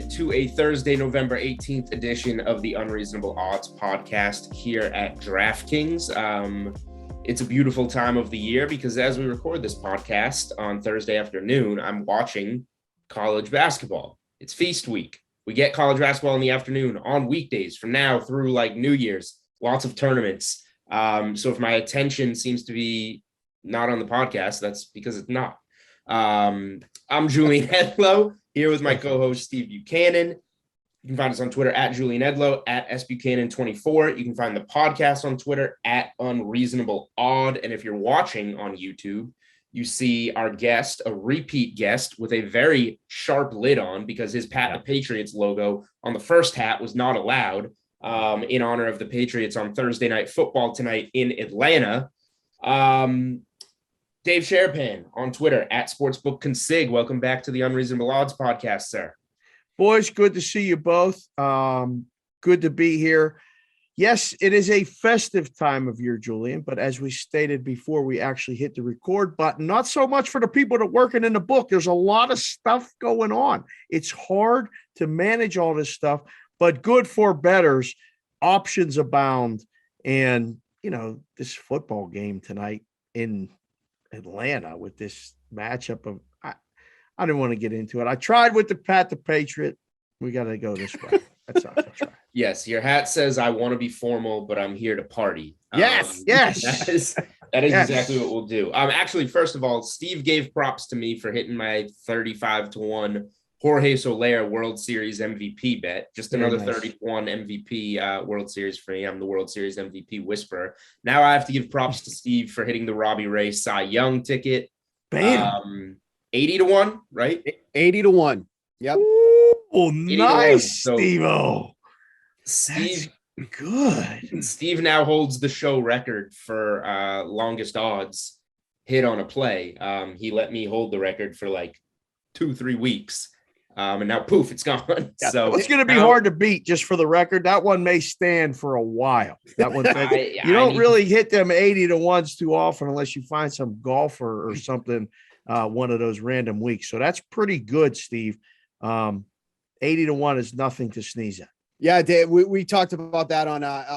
to a Thursday, November 18th edition of the Unreasonable Odds podcast here at DraftKings. It's a beautiful time of the year because as we record this podcast on Thursday afternoon, I'm watching college basketball. It's feast week. We get college basketball in the afternoon on weekdays from now through like New Year's, lots of tournaments. So if my attention seems to be not on the podcast, that's because it's not. I'm Julian Edlow here with my co-host Steve Buchanan. You can find us on Twitter at Julian Edlow, at SBuchanan24. You can find the podcast on Twitter at Unreasonable Odd. And if you're watching on YouTube, you see our guest, a repeat guest with a very sharp lid on because his Pat the Patriots logo on the first hat was not allowed in honor of the Patriots on Thursday Night Football tonight in Atlanta. Dave Sharapan on Twitter at SportsbookConsig. Welcome back to the Unreasonable Odds podcast, sir. Boys, good to see you both. Good to be here. Yes, it is a festive time of year, Julian, but as we stated before we actually hit the record button, not so much for the people that are working in the book. There's a lot of stuff going on. It's hard to manage all this stuff, but good for bettors. Options abound. And, you know, this football game tonight in Atlanta with this matchup of I didn't want to get into it. I tried with the Pat the Patriot. We got to go this way. That's all I tried. Yes, your hat says I want to be formal, but I'm here to party. Yes. That is exactly what we'll do. Actually, first of all, Steve gave props to me for hitting my 35-1 Jorge Soler World Series MVP bet. Just another 31 MVP World Series for me. I'm the World Series MVP whisperer. Now I have to give props to Steve for hitting the Robbie Ray Cy Young ticket. Bam. 80-1, right? 80-1. Yep. Oh, nice, so Steve-O. Steve, that's good. Steve now holds the show record for longest odds hit on a play. He let me hold the record for like 2-3 weeks. And now poof, it's gone. Yeah, so it's going to be hard to beat, just for the record. That one may stand for a while. That one, you don't really hit them 80-1s too often unless you find some golfer or something. One of those random weeks. So that's pretty good, Steve. 80-1 is nothing to sneeze at. Yeah, Dave, we talked about that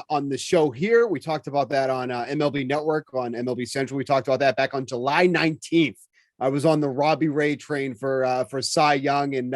on the show here. We talked about that on MLB Network, on MLB Central. We talked about that back on July 19th. I was on the Robbie Ray train for Cy Young, and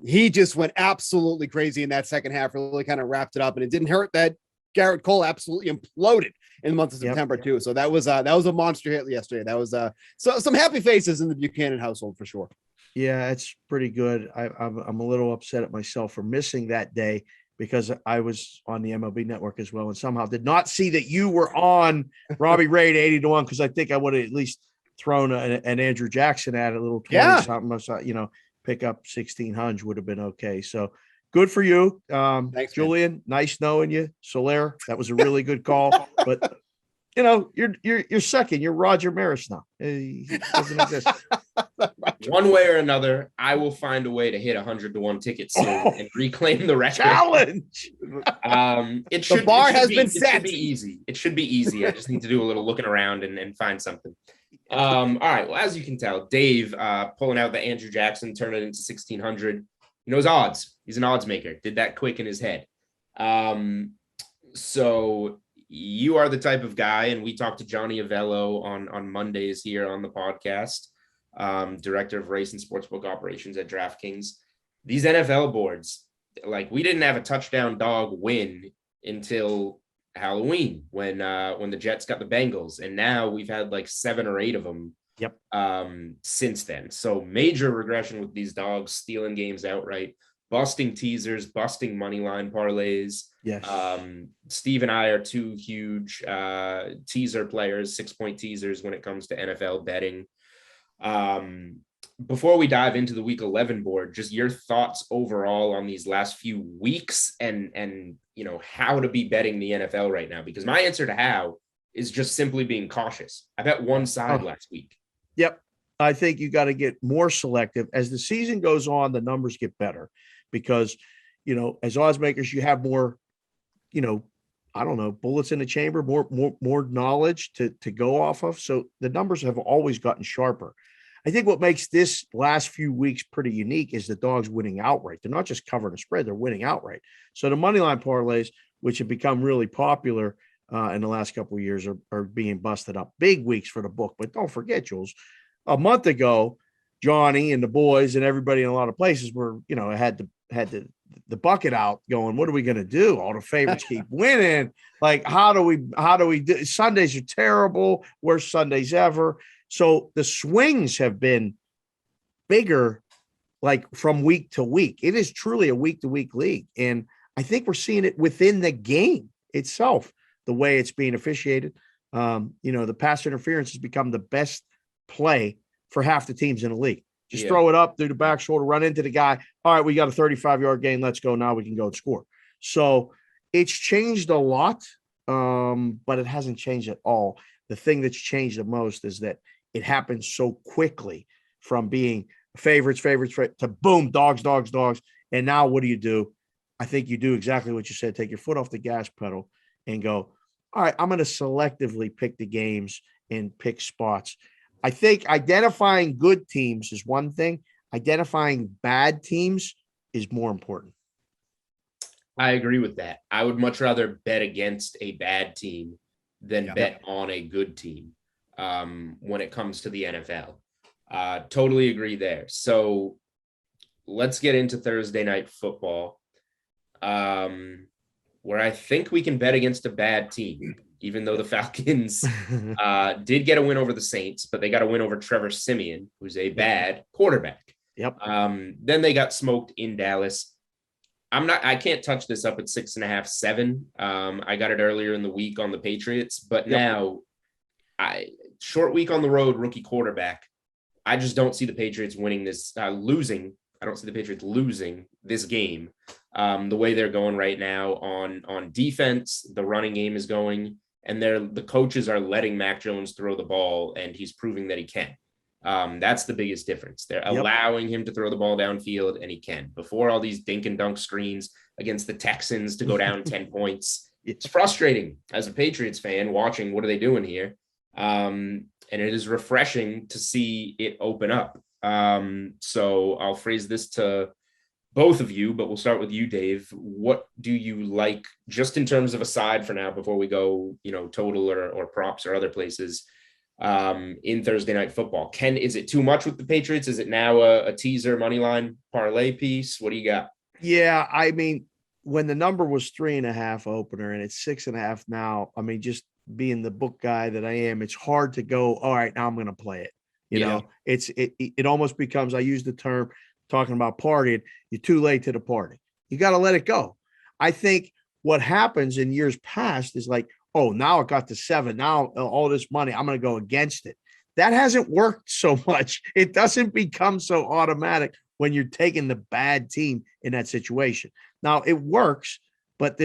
he just went absolutely crazy in that second half, really kind of wrapped it up. And it didn't hurt that Garrett Cole absolutely imploded in the month of September too. So that was a monster hit yesterday. That was so some happy faces in the Buchanan household for sure. Yeah, it's pretty good. I'm a little upset at myself for missing that day because I was on the MLB Network as well and somehow did not see that you were on Robbie Ray at 80-1 because I think I would have at least thrown an Andrew Jackson at a little 20 something. Pick up 1,600 would have been okay. So good for you. Thanks, Julian. Man. Nice knowing you. Soler, that was a really good call. But you're second. You're Roger Maris now. He doesn't exist. One way or another, I will find a way to hit 100-1 ticket soon and reclaim the record. Challenge. The bar has been set. It should be easy. It should be easy. I just need to do a little looking around and find something. All right. Well, as you can tell, Dave pulling out the Andrew Jackson, turn it into 1,600. He knows odds. He's an odds maker. Did that quick in his head. So you are the type of guy, and we talked to Johnny Avello on Mondays here on the podcast, director of race and sportsbook operations at DraftKings. These NFL boards, like we didn't have a touchdown dog win until Halloween when the Jets got the Bengals, and now we've had like 7 or 8 of them since then. So major regression with these dogs, stealing games outright, busting teasers, busting money line parlays. Yes. Steve and I are 2 huge teaser players, 6-point teasers when it comes to NFL betting. Before we dive into the week 11 board, just your thoughts overall on these last few weeks and how to be betting the NFL right now, because my answer to how is just simply being cautious. I bet one side last week. Yep. I think you got to get more selective as the season goes on. The numbers get better because, as odds makers, you have more, bullets in the chamber, more knowledge to go off of. So the numbers have always gotten sharper. I think what makes this last few weeks pretty unique is the dogs winning outright. They're not just covering a spread, they're winning outright. So the money line parlays, which have become really popular in the last couple of years, are being busted up. Big weeks for the book. But don't forget, Jules, a month ago, Johnny and the boys and everybody in a lot of places were, had the bucket out going, what are we going to do? All the favorites keep winning. Like, how do we do? Sundays are terrible. Worst Sundays ever. So the swings have been bigger, like from week to week. It is truly a week to week league. And I think we're seeing it within the game itself, the way it's being officiated. The pass interference has become the best play for half the teams in the league. Just throw it up through the back shoulder, run into the guy. All right, we got a 35-yard gain. Let's go. Now we can go and score. So it's changed a lot, but it hasn't changed at all. The thing that's changed the most is that it happens so quickly from being favorites to boom, dogs. And now what do? I think you do exactly what you said. Take your foot off the gas pedal and go, all right, I'm going to selectively pick the games and pick spots. I think identifying good teams is one thing. Identifying bad teams is more important. I agree with that. I would much rather bet against a bad team than bet on a good team when it comes to the NFL. Totally agree there. So let's get into Thursday night football, where I think we can bet against a bad team, even though the Falcons did get a win over the Saints, but they got a win over Trevor Siemian, who's a bad quarterback. Yep. Then they got smoked in Dallas. I can't touch this up at 6.5, 7. I got it earlier in the week on the Patriots, but now short week on the road, rookie quarterback. I just don't see the Patriots winning this, losing. I don't see the Patriots losing this game. The way they're going right now on defense, the running game is going, and the coaches are letting Mac Jones throw the ball, and he's proving that he can. That's the biggest difference. They're allowing him to throw the ball downfield, and he can. Before all these dink and dunk screens against the Texans to go down 10 points, it's frustrating as a Patriots fan watching what are they doing here. And it is refreshing to see it open up. So I'll phrase this to both of you, but we'll start with you, Dave. What do you like, just in terms of a side for now, before we go, total or props or other places, in Thursday night football? Is it too much with the Patriots? Is it now a teaser money line parlay piece? What do you got? Yeah, I mean, when the number was 3.5 opener and it's 6.5 now, I mean, just being the book guy that I am, it's hard to go, all right, now I'm going to play it. You know, it almost becomes, I use the term talking about partying, you're too late to the party. You got to let it go. I think what happens in years past is like, oh, now it got to 7. Now all this money, I'm going to go against it. That hasn't worked so much. It doesn't become so automatic when you're taking the bad team in that situation. Now it works, but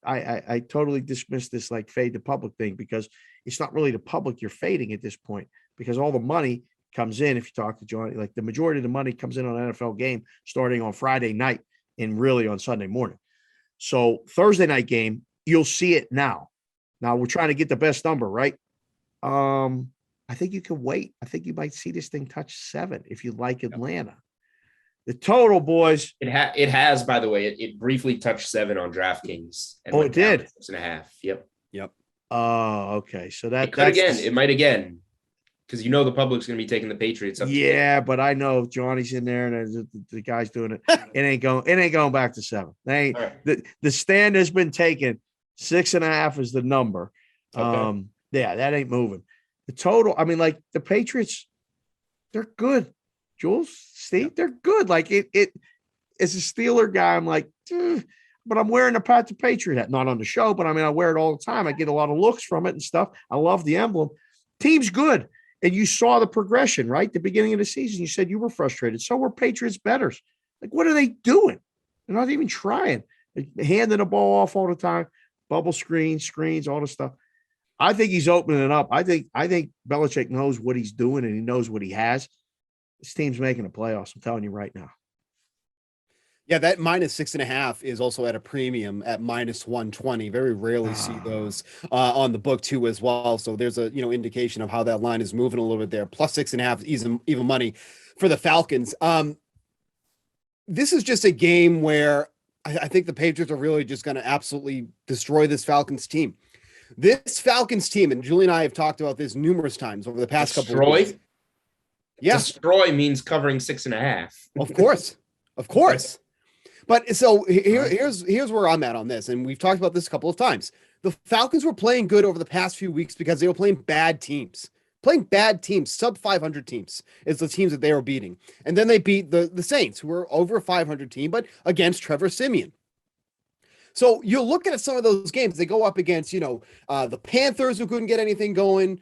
I totally dismiss this like fade the public thing, because it's not really the public you're fading at this point, because all the money comes in. If you talk to Johnny, like the majority of the money comes in on an NFL game starting on Friday night and really on Sunday morning. So Thursday night game, you'll see it now. Now we're trying to get the best number, right? I think you can wait. I think you might see this thing touch 7 if you like Atlanta. The total, boys. It has, by the way, it briefly touched 7 on DraftKings. And it did. 6.5. Yep. Oh, okay. So it might again, because the public's going to be taking the Patriots up. Yeah, but I know Johnny's in there and the guy's doing it. It ain't going back to 7. The stand has been taken. 6.5 is the number. Okay. That ain't moving. The total, I mean, like the Patriots, they're good. Jules, Steve, they're good. Like it as a Steeler guy, I'm like, but I'm wearing a Pat the Patriot hat, not on the show, but I mean, I wear it all the time. I get a lot of looks from it and stuff. I love the emblem. Team's good. And you saw the progression, right? The beginning of the season, you said you were frustrated. So were Patriots bettors. Like, what are they doing? They're not even trying. They're handing the ball off all the time. Bubble screens, all the stuff. I think he's opening it up. I think Belichick knows what he's doing and he knows what he has. This team's making the playoffs. I'm telling you right now. Yeah, that -6.5 is also at a premium at -120. Very rarely see those on the book too as well. So there's a indication of how that line is moving a little bit there. +6.5 is even money for the Falcons. This is just a game where I think the Patriots are really just going to absolutely destroy this Falcons team. This Falcons team, and Julie and I have talked about this numerous times over the past couple of weeks. Yeah. Destroy means covering 6.5. Of course. Of course. But so here's where I'm at on this. And we've talked about this a couple of times. The Falcons were playing good over the past few weeks because they were playing bad teams. Playing bad teams, sub 500 teams is the teams that they were beating. And then they beat the Saints, who were over a 500 team, but against Trevor Siemian. So you're looking at some of those games. They go up against, the Panthers, who couldn't get anything going.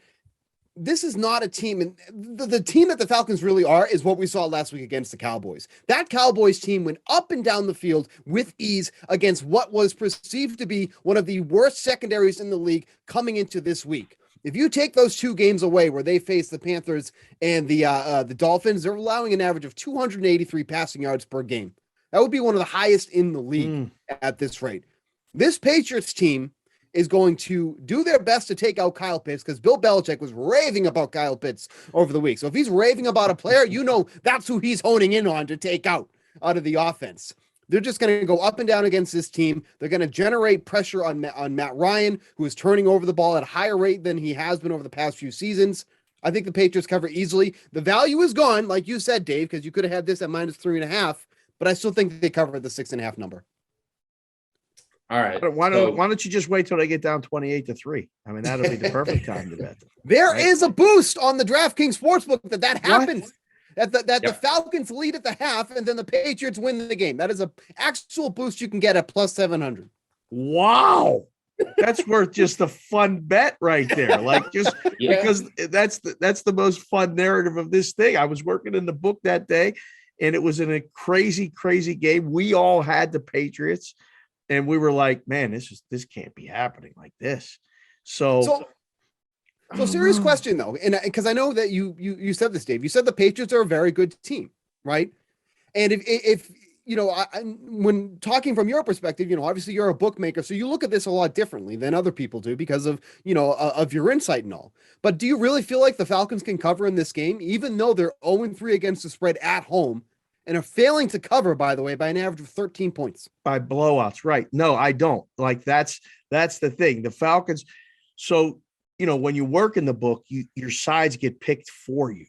This is not a team, and the team that the Falcons really are is what we saw last week against the Cowboys. That Cowboys team went up and down the field with ease against what was perceived to be one of the worst secondaries in the league coming into this week. If you take those two games away where they face the Panthers and the Dolphins, they're allowing an average of 283 passing yards per game. That would be one of the highest in the league at this rate. This Patriots team is going to do their best to take out Kyle Pitts because Bill Belichick was raving about Kyle Pitts over the week. So if he's raving about a player, that's who he's honing in on to take out of the offense. They're just going to go up and down against this team. They're going to generate pressure on Matt Ryan, who is turning over the ball at a higher rate than he has been over the past few seasons. I think the Patriots cover easily. The value is gone, like you said, Dave, because you could have had this at -3.5, but I still think they cover the 6.5 number. All right. Why don't you just wait till they get down 28-3? I mean, that'll be the perfect time to bet. There is a boost on the DraftKings Sportsbook that happens. That the Falcons lead at the half and then the Patriots win the game. That is an actual boost you can get at +700. Wow. That's worth just a fun bet right there. Like because that's the most fun narrative of this thing. I was working in the book that day and it was in a crazy, crazy game. We all had the Patriots. And we were like, man, this can't be happening like this. So serious question though, and because I know that you said this, Dave. You said the Patriots are a very good team, right? And if when talking from your perspective, obviously you're a bookmaker, so you look at this a lot differently than other people do because of of your insight and all. But do you really feel like the Falcons can cover in this game, even though they're 0-3 against the spread at home? And are failing to cover, by the way, by an average of 13 points. By blowouts, right. No, I don't. Like, that's the thing. The Falcons, so, when you work in the book, your sides get picked for you.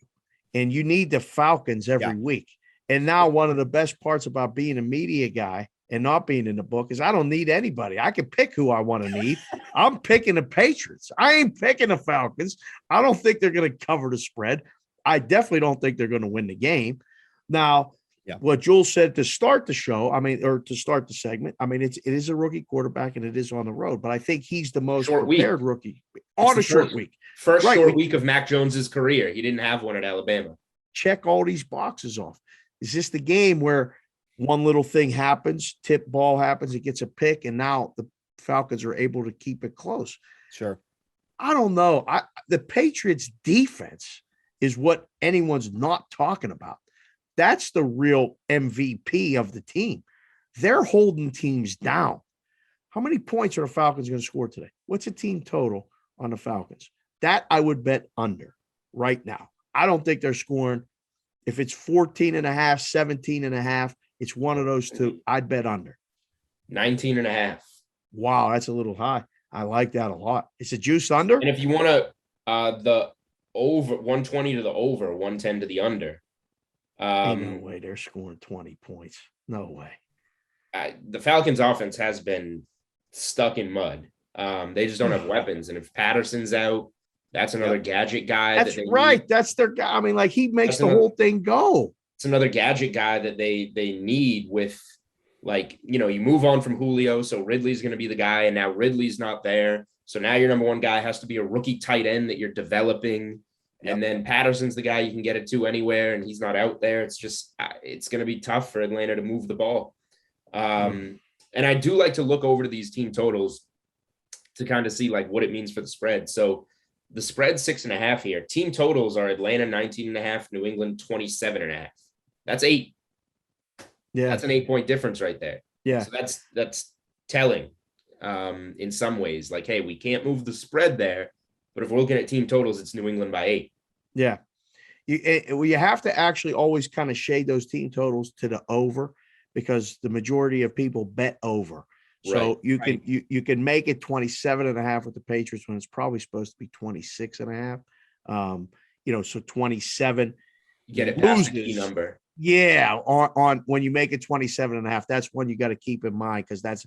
And you need the Falcons every week. And now one of the best parts about being a media guy and not being in the book is I don't need anybody. I can pick who I want to need. I'm picking the Patriots. I ain't picking the Falcons. I don't think they're going to cover the spread. I definitely don't think they're going to win the game. Now, what Jules said to start the show, or to start the segment, it is a rookie quarterback and it is on the road, but I think he's the most prepared rookie on a short week. First short week of Mac Jones's career. He didn't have one at Alabama. Check all these boxes off. Is this the game where one little thing happens, tip ball happens, it gets a pick, and now the Falcons are able to keep it close? Sure. I don't know. The Patriots defense is what anyone's not talking about. That's the real MVP of the team. They're holding teams down. How many points are the Falcons going to score today? What's a team total on the Falcons? That I would bet under right now. I don't think they're scoring. If it's 14.5, 17.5, it's one of those two. I'd bet under. 19.5. Wow, that's a little high. I like that a lot. It's a juice under. And if you want to, the over 120 to the over, 110 to the under. Ain't no way they're scoring 20 points. No way. The Falcons offense has been stuck in mud. They just don't have weapons. And if Patterson's out, that's another gadget guy. That's right. Need. That's their guy. He makes the whole thing go. It's another gadget guy that they need with, you move on from Julio. So Ridley's going to be the guy. And now Ridley's not there. So now your number one guy has to be a rookie tight end that you're developing. And then Patterson's the guy you can get it to anywhere, and he's not out there. It's just, it's going to be tough for Atlanta to move the ball. And I do like to look over to these team totals to kind of see what it means for the spread. So the spread 6.5 here. Team totals are Atlanta 19.5, New England 27.5. That's 8. Yeah. That's an 8-point difference right there. Yeah. So that's telling in some ways. Like, hey, we can't move the spread there, but if we're looking at team totals, it's New England by 8. Yeah. You have to actually always kind of shade those team totals to the over, because the majority of people bet over. So you can make it 27.5 with the Patriots when it's probably supposed to be 26.5. So 27 You get it past the key number. Yeah, on when you make it 27.5, that's one you got to keep in mind, because that's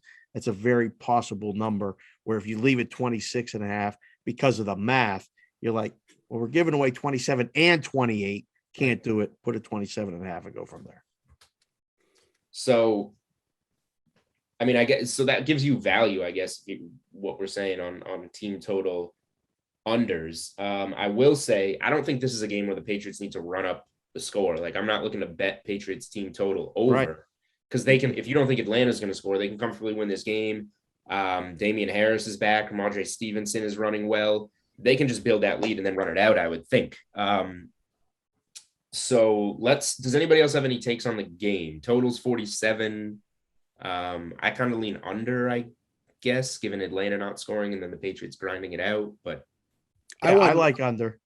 a very possible number where if you leave it 26.5 because of the math, you're like, well, we're giving away 27 and 28. Can't do it. Put it 27.5 and go from there. So, I mean, I guess so that gives you value, I guess, what we're saying on team total unders. I will say, I don't think this is a game where the Patriots need to run up the score. Like, I'm not looking to bet Patriots team total over, because they can, if you don't think Atlanta's going to score, they can comfortably win this game. Damian Harris is back. Ramondre Stevenson is running well. They can just build that lead and then run it out, I would think. So does anybody else have any takes on the game? Totals 47. I kind of lean under, I guess, given Atlanta not scoring and then the Patriots grinding it out. But I like under.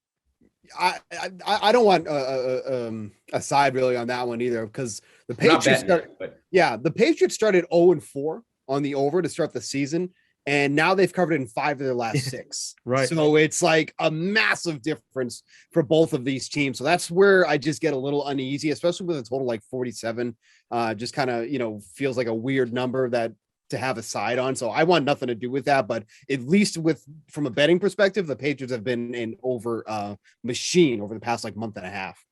I don't want a side really on that one either, because the Patriots the Patriots started 0-4 on the over to start the season, and now they've covered it in 5 of their last 6. Right. So it's like a massive difference for both of these teams. So that's where I just get a little uneasy, especially with a total like 47. Just kind of, feels like a weird number to have a side on. So I want nothing to do with that, but at least from a betting perspective, the Patriots have been an over machine over the past like month and a half.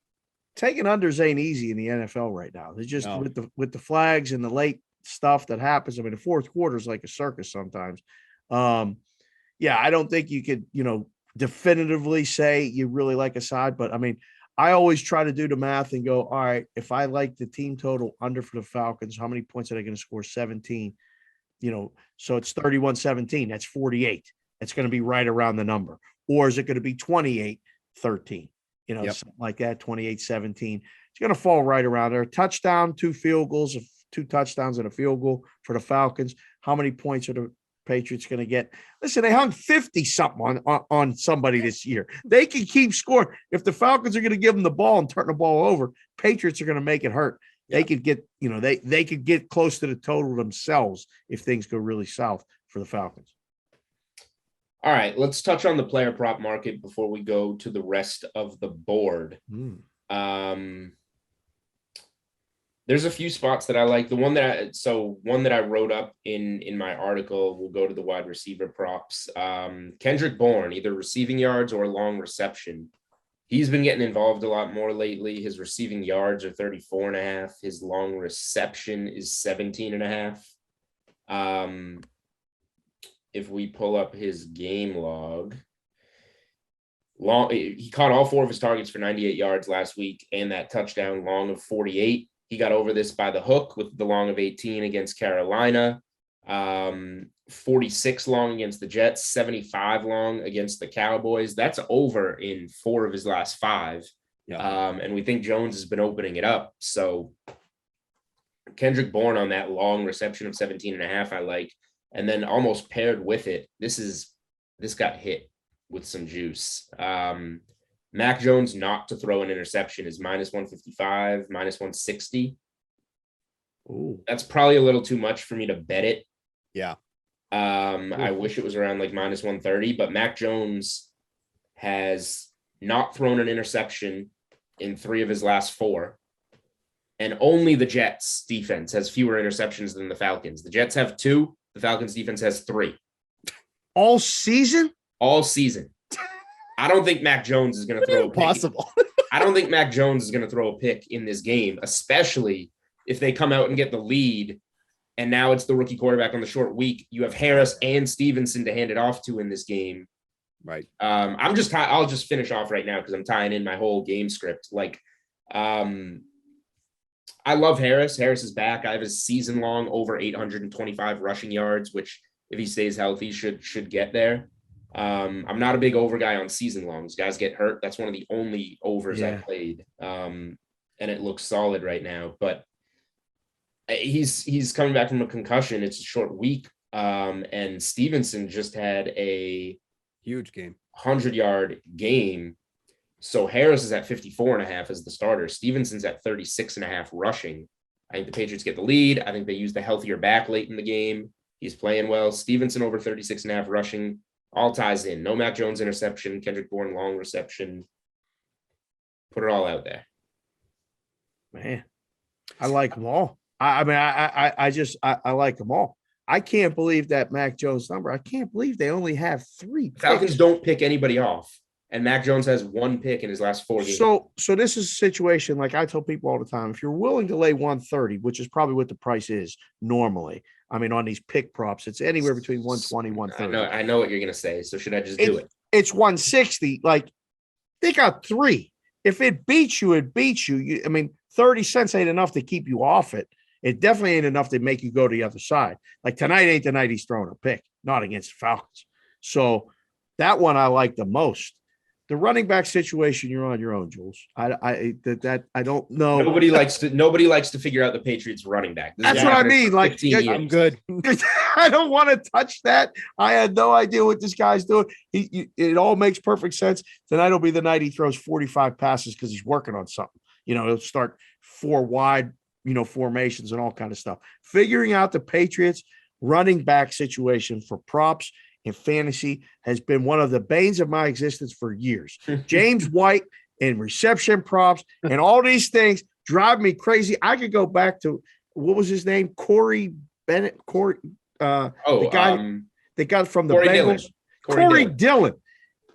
Taking unders ain't easy in the NFL right now. They're just with the flags and the late stuff that happens. I mean, the fourth quarter is like a circus sometimes. I don't think you could, definitively say you really like a side, but I mean, I always try to do the math and go, all right, if I like the team total under for the Falcons, how many points are they going to score? 17. So it's 31-17. That's 48. That's going to be right around the number. Or is it going to be 28-13? Something like that, 28-17. It's going to fall right around there. Touchdown, 2 field goals, 2 touchdowns and a field goal for the Falcons. How many points are the Patriots going to get? Listen, they hung 50-something on somebody this year. They can keep scoring. If the Falcons are going to give them the ball and turn the ball over, Patriots are going to make it hurt. They could get, they could get close to the total themselves if things go really south for the Falcons. All right, let's touch on the player prop market before we go to the rest of the board. There's a few spots that I like. The one that I wrote up in my article, we'll go to the wide receiver props. Kendrick Bourne, either receiving yards or long reception. He's been getting involved a lot more lately. His receiving yards are 34.5. His long reception is 17.5. If we pull up his game log, he caught all 4 of his targets for 98 yards last week and that touchdown long of 48. He got over this by the hook with the long of 18 against Carolina. 46 long against the Jets, 75 long against the Cowboys. That's over in 4 of his last 5. And we think Jones has been opening it up. So Kendrick Bourne on that long reception of 17.5, I like. And then almost paired with it, this got hit with some juice. Mac Jones not to throw an interception is -155, -160. Ooh. That's probably a little too much for me to bet it. Yeah. I wish it was around like -130, but Mac Jones has not thrown an interception in 3 of his last 4. And only the Jets defense has fewer interceptions than the Falcons. The Jets have 2. The Falcons defense has 3. All season? All season. I don't think Mac Jones is going to throw a pick. Possible. I don't think Mac Jones is going to throw a pick in this game, especially if they come out and get the lead. And now it's the rookie quarterback on the short week. You have Harris and Stevenson to hand it off to in this game. Right. I'll just finish off right now because I'm tying in my whole game script. Like, I love Harris. Harris is back. I have his season long over 825 rushing yards, which if he stays healthy should get there. I'm not a big over guy on season longs. Guys get hurt. That's one of the only overs I played. And it looks solid right now. But he's coming back from a concussion. It's a short week. And Stevenson just had a huge game, 100-yard game. So Harris is at 54.5 as the starter. Stevenson's at 36.5 rushing. I think the Patriots get the lead. I think they use the healthier back late in the game. He's playing well. Stevenson over 36.5 rushing. All ties in. No Mac Jones interception. Kendrick Bourne long reception. Put it all out there. Man, I like them all. I mean, I like them all. I can't believe that Mac Jones number. I can't believe they only have 3 picks. Falcons don't pick anybody off. And Mac Jones has 1 pick in his last 4 games. So this is a situation, like I tell people all the time, if you're willing to lay 130, which is probably what the price is normally. I mean, on these pick props, it's anywhere between 120, 130. I know what you're going to say. So should I just do it? It's 160. Like, they got 3. If it beats you, it beats you. I mean, 30 cents ain't enough to keep you off it. It definitely ain't enough to make you go to the other side. Like, tonight ain't the night he's throwing a pick, not against the Falcons. So that one I like the most. The running back situation, you're on your own, Jules. I don't know. Nobody likes to figure out the Patriots running back. That's what I mean. Like, I'm good. I don't want to touch that. I had no idea what this guy's doing. It all makes perfect sense. Tonight will be the night he throws 45 passes because he's working on something. He'll start 4 wide, formations and all kind of stuff. Figuring out the Patriots running back situation for props in fantasy has been one of the banes of my existence for years. James White and reception props and all these things drive me crazy. I could go back to, what was his name? Corey Bennett. The guy from the Bengals. Corey Dillon.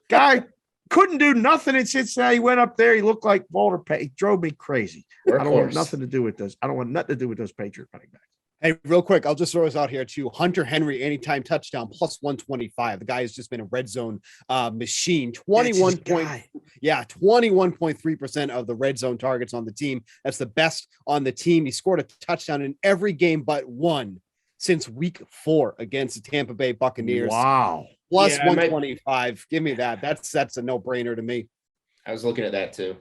Guy couldn't do nothing in Cincinnati. He went up there. He looked like Walter Payton. He drove me crazy. I don't want nothing to do with this. I don't want nothing to do with those Patriot running backs. Hey, real quick, I'll just throw us out here too. Hunter Henry, anytime touchdown, plus 125. The guy has just been a red zone machine. 21.3% of the red zone targets on the team. That's the best on the team. He scored a touchdown in every game but one since week 4 against the Tampa Bay Buccaneers. Wow. Plus 125. Give me that. That's a no-brainer to me. I was looking at that too.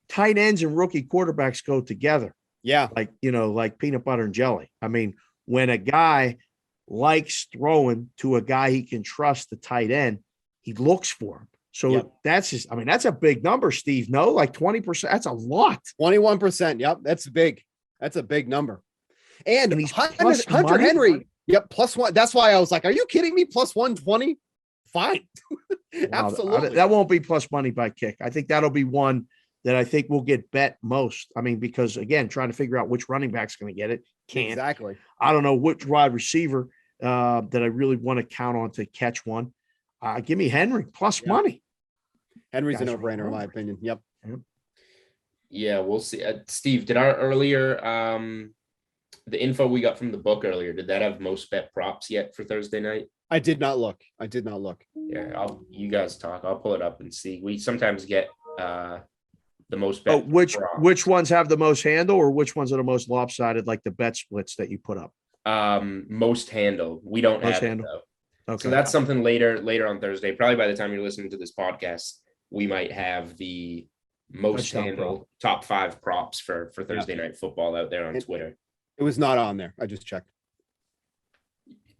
Tight ends and rookie quarterbacks go together. Yeah. Like peanut butter and jelly. I mean, when a guy likes throwing to a guy he can trust, the tight end, he looks for him. So that's a big number, Steve. No, like 20%. That's a lot. 21%. Yep. That's big. That's a big number. And he's Hunter Henry. Yep. Plus 1. That's why I was like, are you kidding me? Plus 120? Fine. Absolutely. That won't be plus money by kick. I think that'll be one that I think will get bet most. I mean, because again, trying to figure out which running back's going to get it. Can't. Exactly. I don't know which wide receiver that I really want to count on to catch one. Give me Henry plus money. Henry's a no-brainer in my opinion. Yep. Yeah, we'll see. Steve, did our earlier the info we got from the book earlier, did that have most bet props yet for Thursday night? I did not look. Yeah, you guys talk. I'll pull it up and see. We sometimes get the most bet. Which ones have the most handle, or which ones are the most lopsided, like the bet splits that you put up? Most handle. We don't have handle. It, though. Okay. So that's something later on Thursday. Probably by the time you're listening to this podcast, we might have the most handle top 5 props for Thursday night football out there on Twitter. It was not on there. I just checked.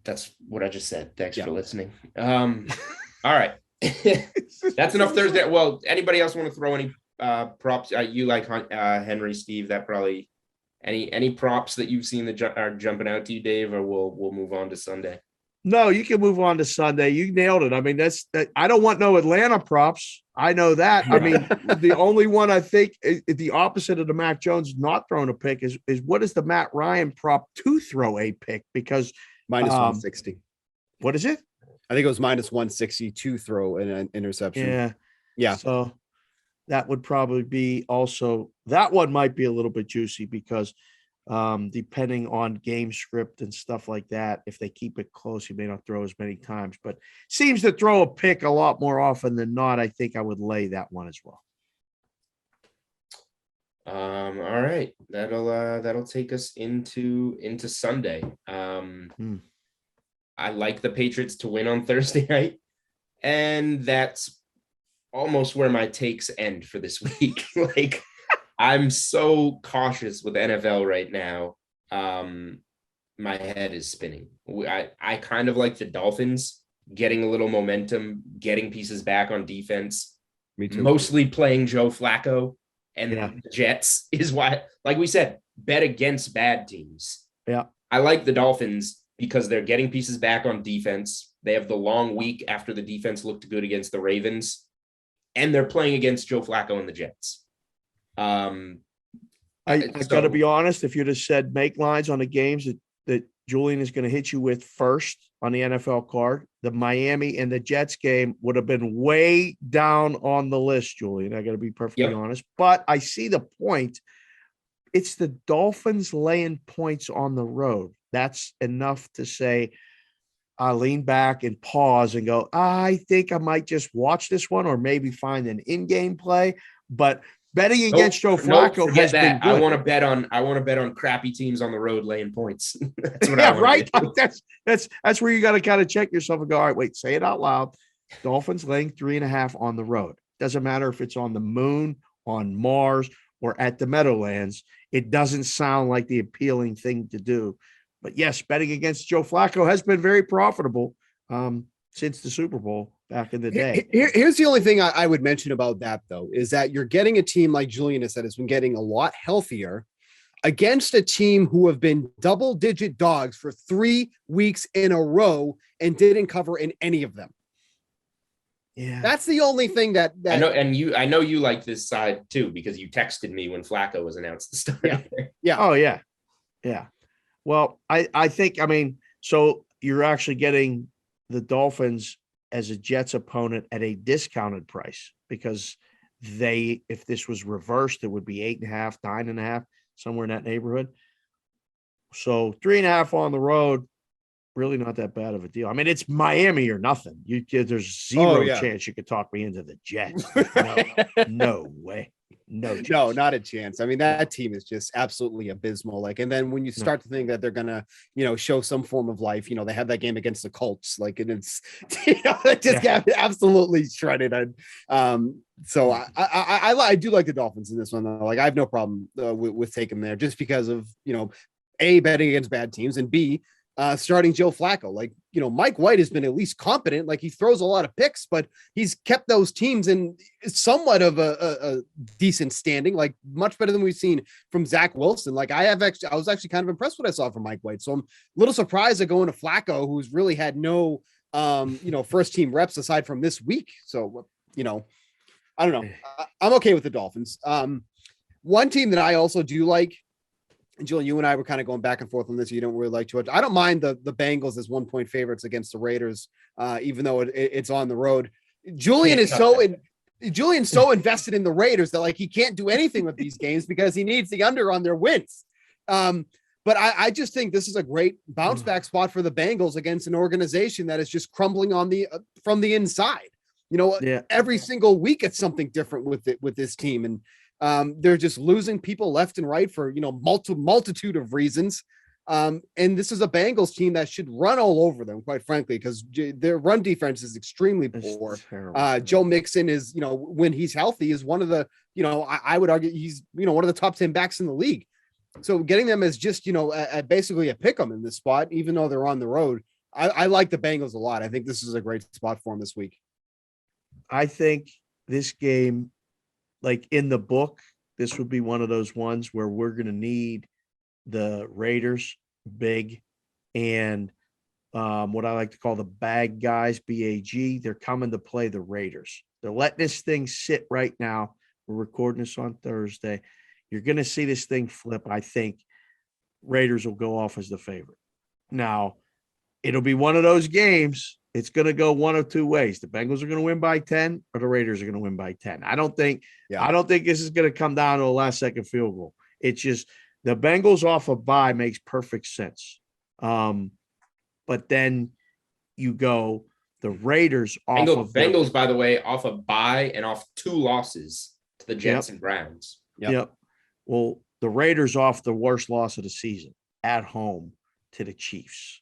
That's what I just said. Thanks for listening. All right. That's enough Thursday. Well, anybody else want to throw any props? You like Henry, Steve? That probably any props that you've seen that are jumping out to you, Dave, or we'll move on to Sunday. No, you can move on to Sunday. You nailed it. I mean, I don't want no Atlanta props. I know that. I mean, the only one I think is the opposite of the Mac Jones not throwing a pick is what is the Matt Ryan prop to throw a pick? Because minus 160. What is it? I think it was minus 160 to throw an interception. Yeah. So that would probably be also, that one might be a little bit juicy because depending on game script and stuff like that, if they keep it close, he may not throw as many times, but seems to throw a pick a lot more often than not. I think I would lay that one as well. All right. That'll take us into Sunday. I like the Patriots to win on Thursday night, and that's almost where my takes end for this week. Like, I'm so cautious with NFL right now. my head is spinning. I kind of like the Dolphins getting a little momentum, getting pieces back on defense. Me too. Mostly playing Joe Flacco and Yeah. the Jets is why, like we said, bet against bad teams. Yeah. I like the Dolphins because they're getting pieces back on defense. They have the long week after the defense looked good against the Ravens, and they're playing against Joe Flacco and the Jets. I got to be honest. If you'd have said make lines on the games that Julian is going to hit you with first on the NFL card, the Miami and the Jets game would have been way down on the list, Julian. I got to be perfectly honest. But I see the point. It's the Dolphins laying points on the road. That's enough to say, I lean back and pause and go, I think I might just watch this one or maybe find an in-game play. But betting against Joe Flacco has been good. I want to bet on crappy teams on the road laying points. That's what I want. Right. That's where you got to kind of check yourself and go, all right, wait, say it out loud. Dolphins laying 3.5 on the road. Doesn't matter if it's on the moon, on Mars, or at the Meadowlands. It doesn't sound like the appealing thing to do. But yes, betting against Joe Flacco has been very profitable since the Super Bowl back in the day. Here's the only thing I would mention about that, though, is that you're getting a team like Julian has said has been getting a lot healthier against a team who have been double-digit dogs for 3 weeks in a row and didn't cover in any of them. Yeah, that's the only thing that I know. And I know you like this side too, because you texted me when Flacco was announced to start. Yeah. Oh yeah. Yeah. Well, I think, so you're actually getting the Dolphins as a Jets opponent at a discounted price because if this was reversed, it would be 8.5, 9.5, somewhere in that neighborhood. So 3.5 on the road, really not that bad of a deal. It's Miami or nothing. There's zero chance you could talk me into the Jets. No way. No, not a chance. That team is just absolutely abysmal. And then when you start to think that they're gonna, show some form of life, they have that game against the Colts, and it's, it just got absolutely shredded. And so I do like the Dolphins in this one though. I have no problem with taking them there just because of A, betting against bad teams, and B, starting Joe Flacco. Mike White has been at least competent. He throws a lot of picks, but he's kept those teams in somewhat of a decent standing, much better than we've seen from Zach Wilson. I was actually kind of impressed with what I saw from Mike White. So I'm a little surprised at going to Flacco, who's really had no, first team reps aside from this week. So, I don't know. I'm okay with the Dolphins. One team that I also do like, and Julian, you and I were kind of going back and forth on this. You don't really like too much. I don't mind the Bengals as 1-point favorites against the Raiders, even though it's on the road. Julian's so invested in the Raiders that he can't do anything with these games because he needs the under on their wins. But I just think this is a great bounce back spot for the Bengals against an organization that is just crumbling on from the inside. Every single week it's something different with this team, and they're just losing people left and right for, multitude of reasons. And this is a Bengals team that should run all over them, quite frankly, because their run defense is extremely poor. Joe Mixon is, when he's healthy, is one of the, I would argue he's, one of the top 10 backs in the league. So getting them as just, basically a pick 'em in this spot, even though they're on the road, I like the Bengals a lot. I think this is a great spot for them this week. I think this game, in the book, this would be one of those ones where we're going to need the Raiders big and what I like to call the bag guys, BAG. They're coming to play the Raiders. They're letting this thing sit right now. We're recording this on Thursday. You're going to see this thing flip. I think Raiders will go off as the favorite. Now, it'll be one of those games. It's going to go one of two ways. The Bengals are going to win by 10 or the Raiders are going to win by 10. I don't think this is going to come down to a last second field goal. It's just the Bengals off a bye makes perfect sense. But then you go the Raiders off Bengals, by the way, off a bye and off 2 losses to the Jets and Browns. Yep. Well, the Raiders off the worst loss of the season at home to the Chiefs.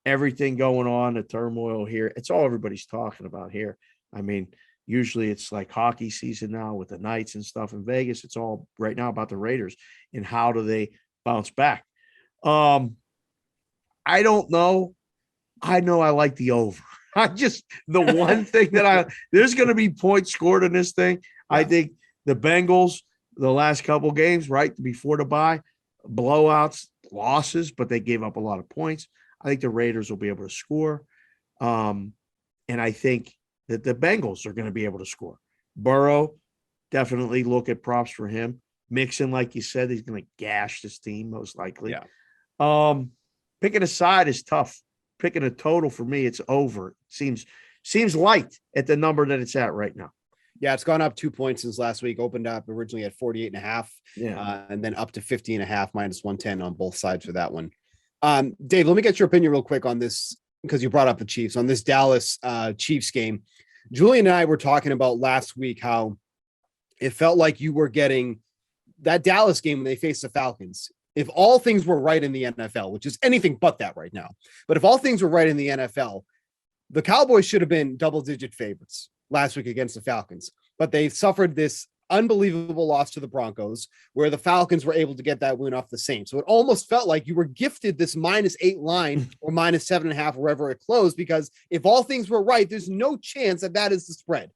Everything going on, the turmoil here. It's all everybody's talking about here. Usually it's like hockey season now with the Knights and stuff in Vegas. It's all right now about the Raiders and how do they bounce back. I don't know. I know I like the over. The one thing that there's going to be points scored in this thing. Yeah. I think the Bengals, the last couple games, right before the bye, blowouts, losses, but they gave up a lot of points. I think the Raiders will be able to score. And I think that the Bengals are going to be able to score. Burrow, definitely look at props for him. Mixon, like you said, he's going to gash this team most likely. Yeah. Picking a side is tough. Picking a total for me, it's over. Seems light at the number that it's at right now. Yeah, it's gone up 2 points since last week. Opened up originally at 48.5, and then up to 50.5 minus 110 on both sides for that one. Dave, let me get your opinion real quick on this because you brought up the Chiefs on this Dallas Chiefs game. Julian and I were talking about last week how it felt like you were getting that Dallas game when they faced the Falcons. If all things were right in the NFL, which is anything but that right now, but if all things were right in the NFL, the Cowboys should have been double-digit favorites last week against the Falcons, but they suffered this unbelievable loss to the Broncos where the Falcons were able to get that win off the Saints. So it almost felt like you were gifted this -8 line or -7.5, wherever it closed, because if all things were right, there's no chance that is the spread.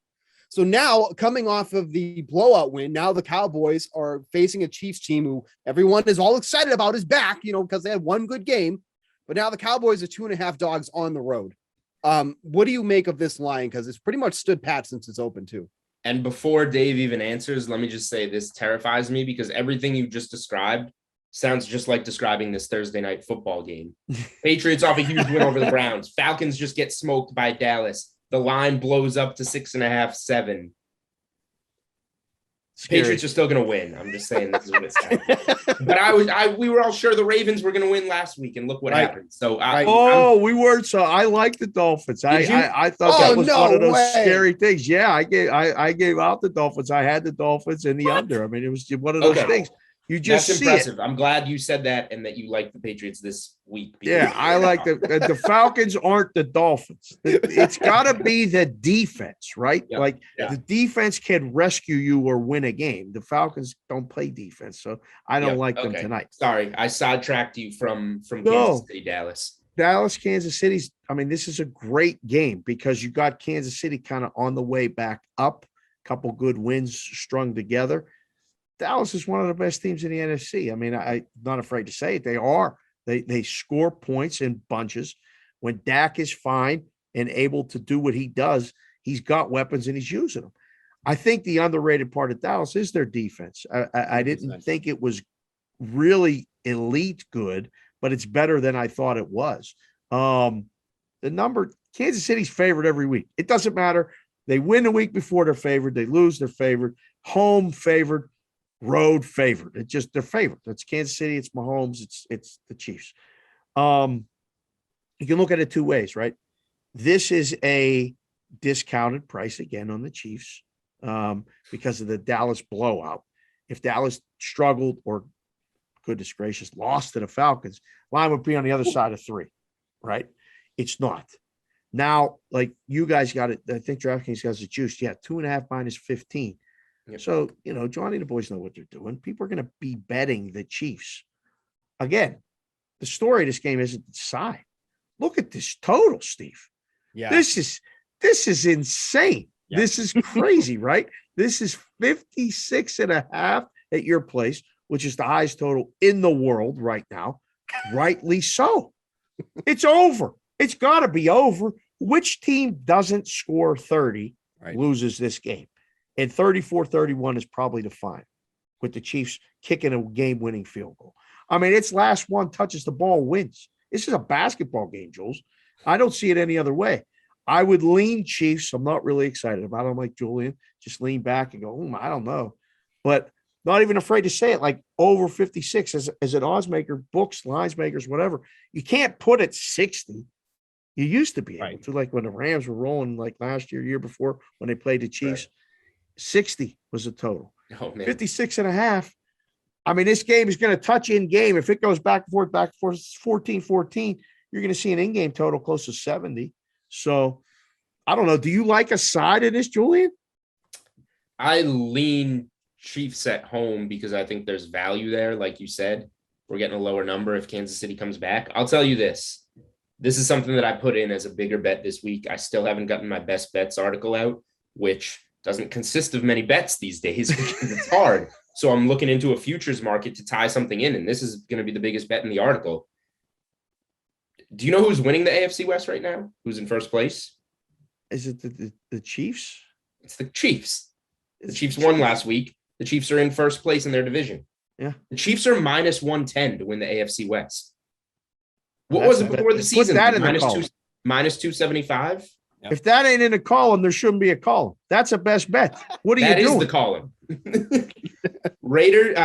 So now coming off of the blowout win, now the Cowboys are facing a Chiefs team who everyone is all excited about is back, because they had one good game, but now the Cowboys are 2.5 dogs on the road. What do you make of this line? Because it's pretty much stood pat since it's open too. And before Dave even answers, let me just say this terrifies me because everything you just described sounds just like describing this Thursday night football game. Patriots off a huge win over the Browns. Falcons just get smoked by Dallas. The line blows up to 6.5, 7. Scary. Patriots are still going to win. I'm just saying this is what it's like. But we were all sure the Ravens were going to win last week, and look what happened. So we weren't. So I like the Dolphins. I thought that was one of those scary things. Yeah, I gave out the Dolphins. I had the Dolphins in the under. I mean, it was one of those things. You just That's impressive. I'm glad you said that and that you like the Patriots this week. Yeah, I like the Falcons aren't the Dolphins. It's got to be the defense, right? Yep. The defense can rescue you or win a game. The Falcons don't play defense, so I don't like them tonight. Sorry, I sidetracked you from Kansas City, Dallas. Dallas, Kansas City's. I mean, this is a great game because you got Kansas City kind of on the way back up. A couple good wins strung together. Dallas is one of the best teams in the NFC. I mean, I'm not afraid to say it. They are. They score points in bunches. When Dak is fine and able to do what he does, he's got weapons and he's using them. I think the underrated part of Dallas is their defense. I didn't think it was really elite good, but it's better than I thought it was. The number, Kansas City's favored every week. It doesn't matter. They win the week before they're favored. They lose, they're favored. Home favored. Road favored. It's just their favorite. That's Kansas City. It's Mahomes. It's the Chiefs. You can look at it two ways, right? This is a discounted price again on the Chiefs because of the Dallas blowout. If Dallas struggled or, goodness gracious, lost to the Falcons, line would be on the other side of 3, right? It's not. Now, like you guys got it. I think DraftKings has it juiced. Yeah, 2.5 minus 15. Yep. So, Johnny and the boys know what they're doing. People are going to be betting the Chiefs. Again, the story of this game isn't the side. Look at this total, Steve. Yeah. This is insane. Yeah. This is crazy, right? This is 56.5 at your place, which is the highest total in the world right now. Rightly so. It's over. It's got to be over. Which team doesn't score 30 loses this game? And 34-31 is probably the final, with the Chiefs kicking a game-winning field goal. I mean, it's last one touches the ball wins. This is a basketball game, Jules. I don't see it any other way. I would lean Chiefs. I'm not really excited about it. I'm like Julian, just lean back and go, I don't know. But not even afraid to say it, like over 56 as an odds maker, books, lines makers, whatever. You can't put it 60. You used to be able to, like when the Rams were rolling like last year before when they played the Chiefs. Right. 60 was the total. 56.5. I mean, this game is going to touch in game. If it goes back and forth, 14-14, you're going to see an in-game total close to 70. So I don't know. Do you like a side of this, Julian? I lean Chiefs at home because I think there's value there, like you said. we're getting a lower number if Kansas City comes back. I'll tell you this. This is something that I put in as a bigger bet this week. I still haven't gotten my best bets article out, which doesn't consist of many bets these days because it's hard. So I'm looking into a futures market to tie something in, and this is going to be the biggest bet in the article. Do you know who's winning the AFC West right now? Who's in first place? Is it the Chiefs? It's the Chiefs. The Chiefs won last week. The Chiefs are in first place in their division. Yeah. The Chiefs are minus 110 to win the AFC West. What was it before the season? Put that in the column. Minus 275? Yep. If that ain't in a column, there shouldn't be a column. That's a best bet. What are you doing? That is the column. Raiders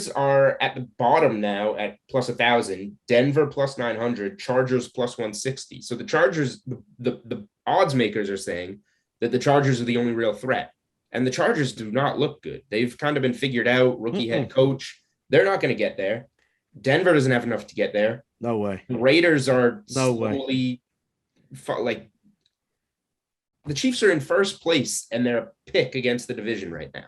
are at the bottom now at plus 1,000. Denver plus 900. Chargers plus 160. So the Chargers, the odds makers are saying that the Chargers are the only real threat. And the Chargers do not look good. They've kind of been figured out. Rookie head coach. They're not going to get there. Denver doesn't have enough to get there. No way. The Raiders are slowly like the Chiefs are in first place and they're a pick against the division right now.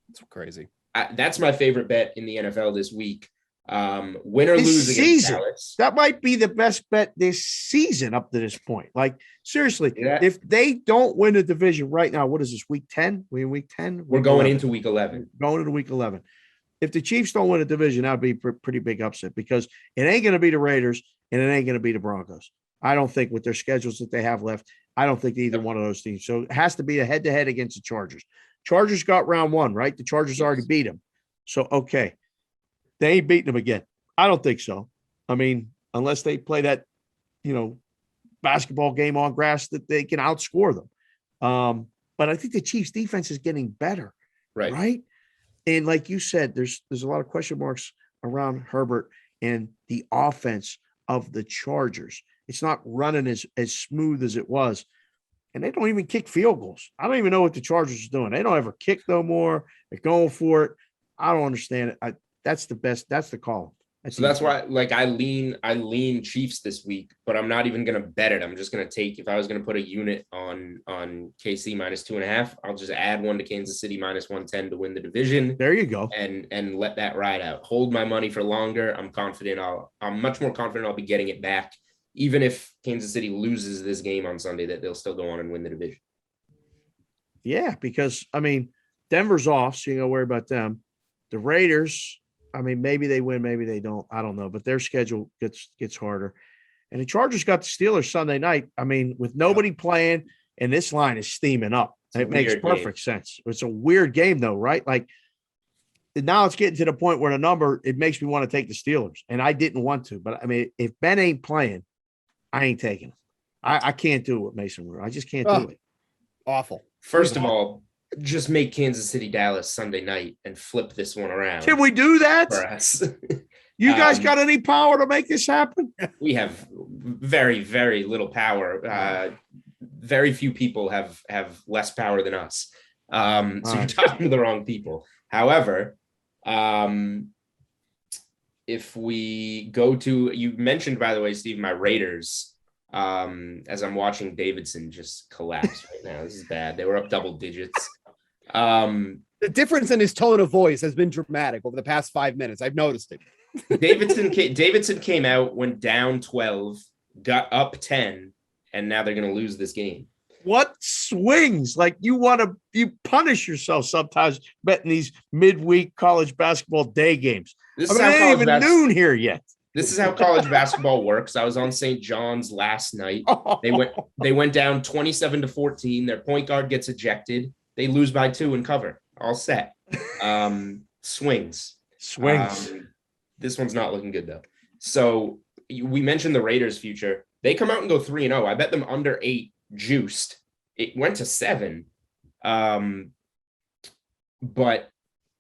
It's crazy. That's my favorite bet in the NFL this week. Win or lose against Dallas. That might be the best bet this season up to this point. Like, seriously, if they don't win the division right now, what is this, week 10? We in week 10? We're going into week 11. Going into week 11. If the Chiefs don't win a division, that would be a pretty big upset because it ain't going to be the Raiders and it ain't going to be the Broncos. I don't think with their schedules that they have left, I don't think either one of those teams. So it has to be a head-to-head against the Chargers. Chargers got round one, right? The Chargers already beat them. So, okay. They ain't beating them again. I don't think so. I mean, unless they play that, basketball game on grass that they can outscore them. But I think the Chiefs defense is getting better. Right. And like you said, there's a lot of question marks around Herbert and the offense of the Chargers. It's not running as smooth as it was. And they don't even kick field goals. I don't even know what the Chargers are doing. They don't ever kick no more. They're going for it. I don't understand it. That's the best. That's the call. That's why, I lean Chiefs this week, but I'm not even going to bet it. I'm just going to take, if I was going to put a unit on KC minus 2.5, I'll just add one to Kansas City minus 110 to win the division. There you go. And let that ride out. Hold my money for longer. I'm much more confident I'll be getting it back, even if Kansas City loses this game on Sunday, that they'll still go on and win the division. Yeah, because Denver's off, so you don't worry about them. The Raiders, maybe they win, maybe they don't. I don't know, but their schedule gets harder. And the Chargers got the Steelers Sunday night. With nobody playing, and this line is steaming up. It makes perfect sense. It's a weird game, though, right? Like, now it's getting to the point where it makes me want to take the Steelers, and I didn't want to. But, if Ben ain't playing, I ain't taking him. I can't do it with Mason Rudolph. I just can't do it. Awful. First of all, just make Kansas City Dallas Sunday night and flip this one around. Can we do that? For us? You guys got any power to make this happen? We have very, very little power. Very few people have less power than us. So you're talking to the wrong people. However, if we go to, you mentioned, by the way, Steve, my Raiders, as I'm watching Davidson just collapse right now. This is bad. They were up double digits. The difference in his tone of voice has been dramatic over the past 5 minutes. I've noticed it. Davidson came out, went down 12, got up 10, and now they're going to lose this game. What swings? Like, you punish yourself sometimes betting these midweek college basketball day games. It ain't even noon here yet. This is how college basketball works. I was on St. John's last night. They went down 27-14. Their point guard gets ejected. They lose by 2 and cover. All set. Swings. This one's not looking good, though. So we mentioned the Raiders' future. They come out and go 3-0. I bet them under 8 juiced. It went to 7. But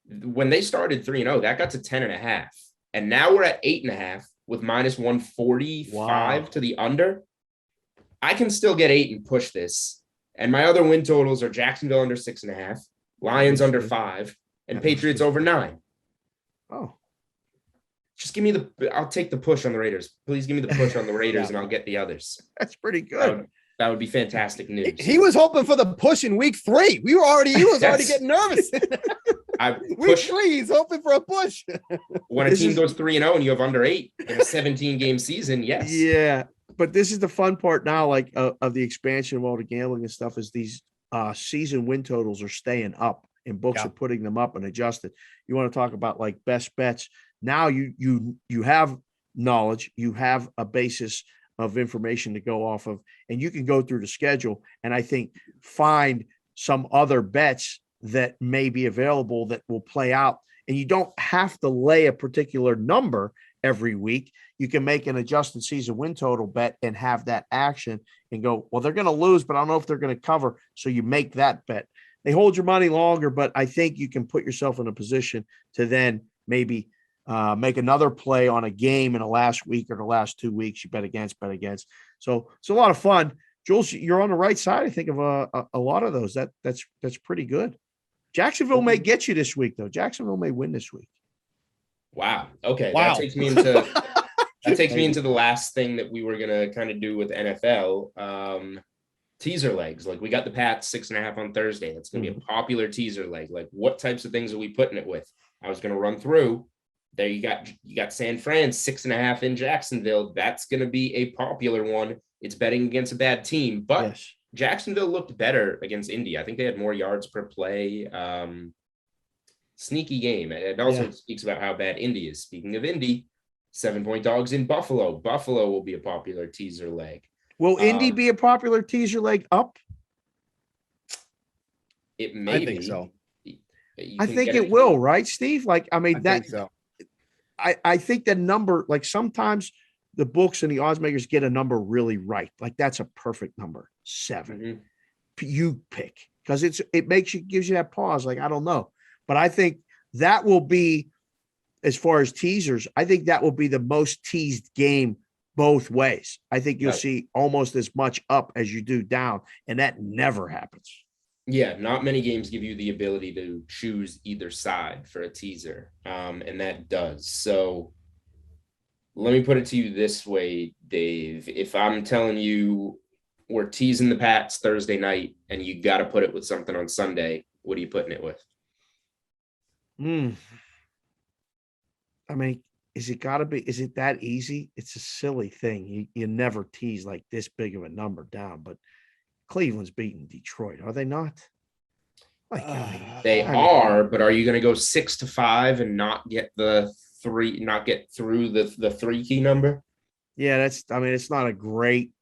when they started 3-0, that got to 10.5. And now we're at 8.5 with minus 145 to the under. I can still get 8 and push this. And my other win totals are Jacksonville under 6.5, Lions under 5, and Patriots over 9. Oh. Just give me I'll take the push on the Raiders. Please give me the push on the Raiders and I'll get the others. That's pretty good. That would be fantastic news. He was hoping for the push in week 3. He was already getting nervous. Week 3, he's hoping for a push. When a team goes 3-0 and you have under 8 in a 17-game season, yes. Yeah, but this is the fun part now, like of the expansion of all the gambling and stuff, is these season win totals are staying up, and books are putting them up and adjusted. You want to talk about like best bets? Now you have knowledge, you have a basis of information to go off of, and you can go through the schedule and I think find some other bets that may be available that will play out. And you don't have to lay a particular number every week. You can make an adjusted season win total bet and have that action and go, well, they're going to lose, but I don't know if they're going to cover. So you make that bet. They hold your money longer, but I think you can put yourself in a position to then maybe make another play on a game in the last week or the last 2 weeks. You bet against. So it's a lot of fun. Jules, you're on the right side, I think, of a lot of those. That's pretty good. Jacksonville may get you this week, though. Jacksonville may win this week. Wow. Okay. Wow. That takes me into the last thing that we were gonna kind of do with NFL. Teaser legs. Like we got the Pats 6.5 on Thursday. That's gonna be a popular teaser leg. Like what types of things are we putting it with? I was gonna run through. There you got San Fran 6.5 in Jacksonville. That's gonna be a popular one. It's betting against a bad team, but yes. Jacksonville looked better against Indy. I think they had more yards per play. Sneaky game. It also speaks about how bad Indy is. Speaking of Indy, 7-point dogs in Buffalo. Buffalo will be a popular teaser leg. Will Indy be a popular teaser leg up? It may be. I think so. I think it will, right, Steve? Like, I mean, think so. I think that number, like sometimes the books and the odds makers get a number really right. Like that's a perfect number, 7. Mm-hmm. You pick because gives you that pause. Like, I don't know, but I think that will be, as far as teasers, I think that will be the most teased game both ways. I think you'll see almost as much up as you do down, and that never happens. Yeah, not many games give you the ability to choose either side for a teaser, and that does. So let me put it to you this way, Dave. If I'm telling you we're teasing the Pats Thursday night and you got to put it with something on Sunday, what are you putting it with? I mean, is it that easy? It's a silly thing. You never tease like this big of a number down, but Cleveland's beating Detroit, are they not? They are, but are you going to go 6-5 and not get through the 3 key number? Yeah, it's not a great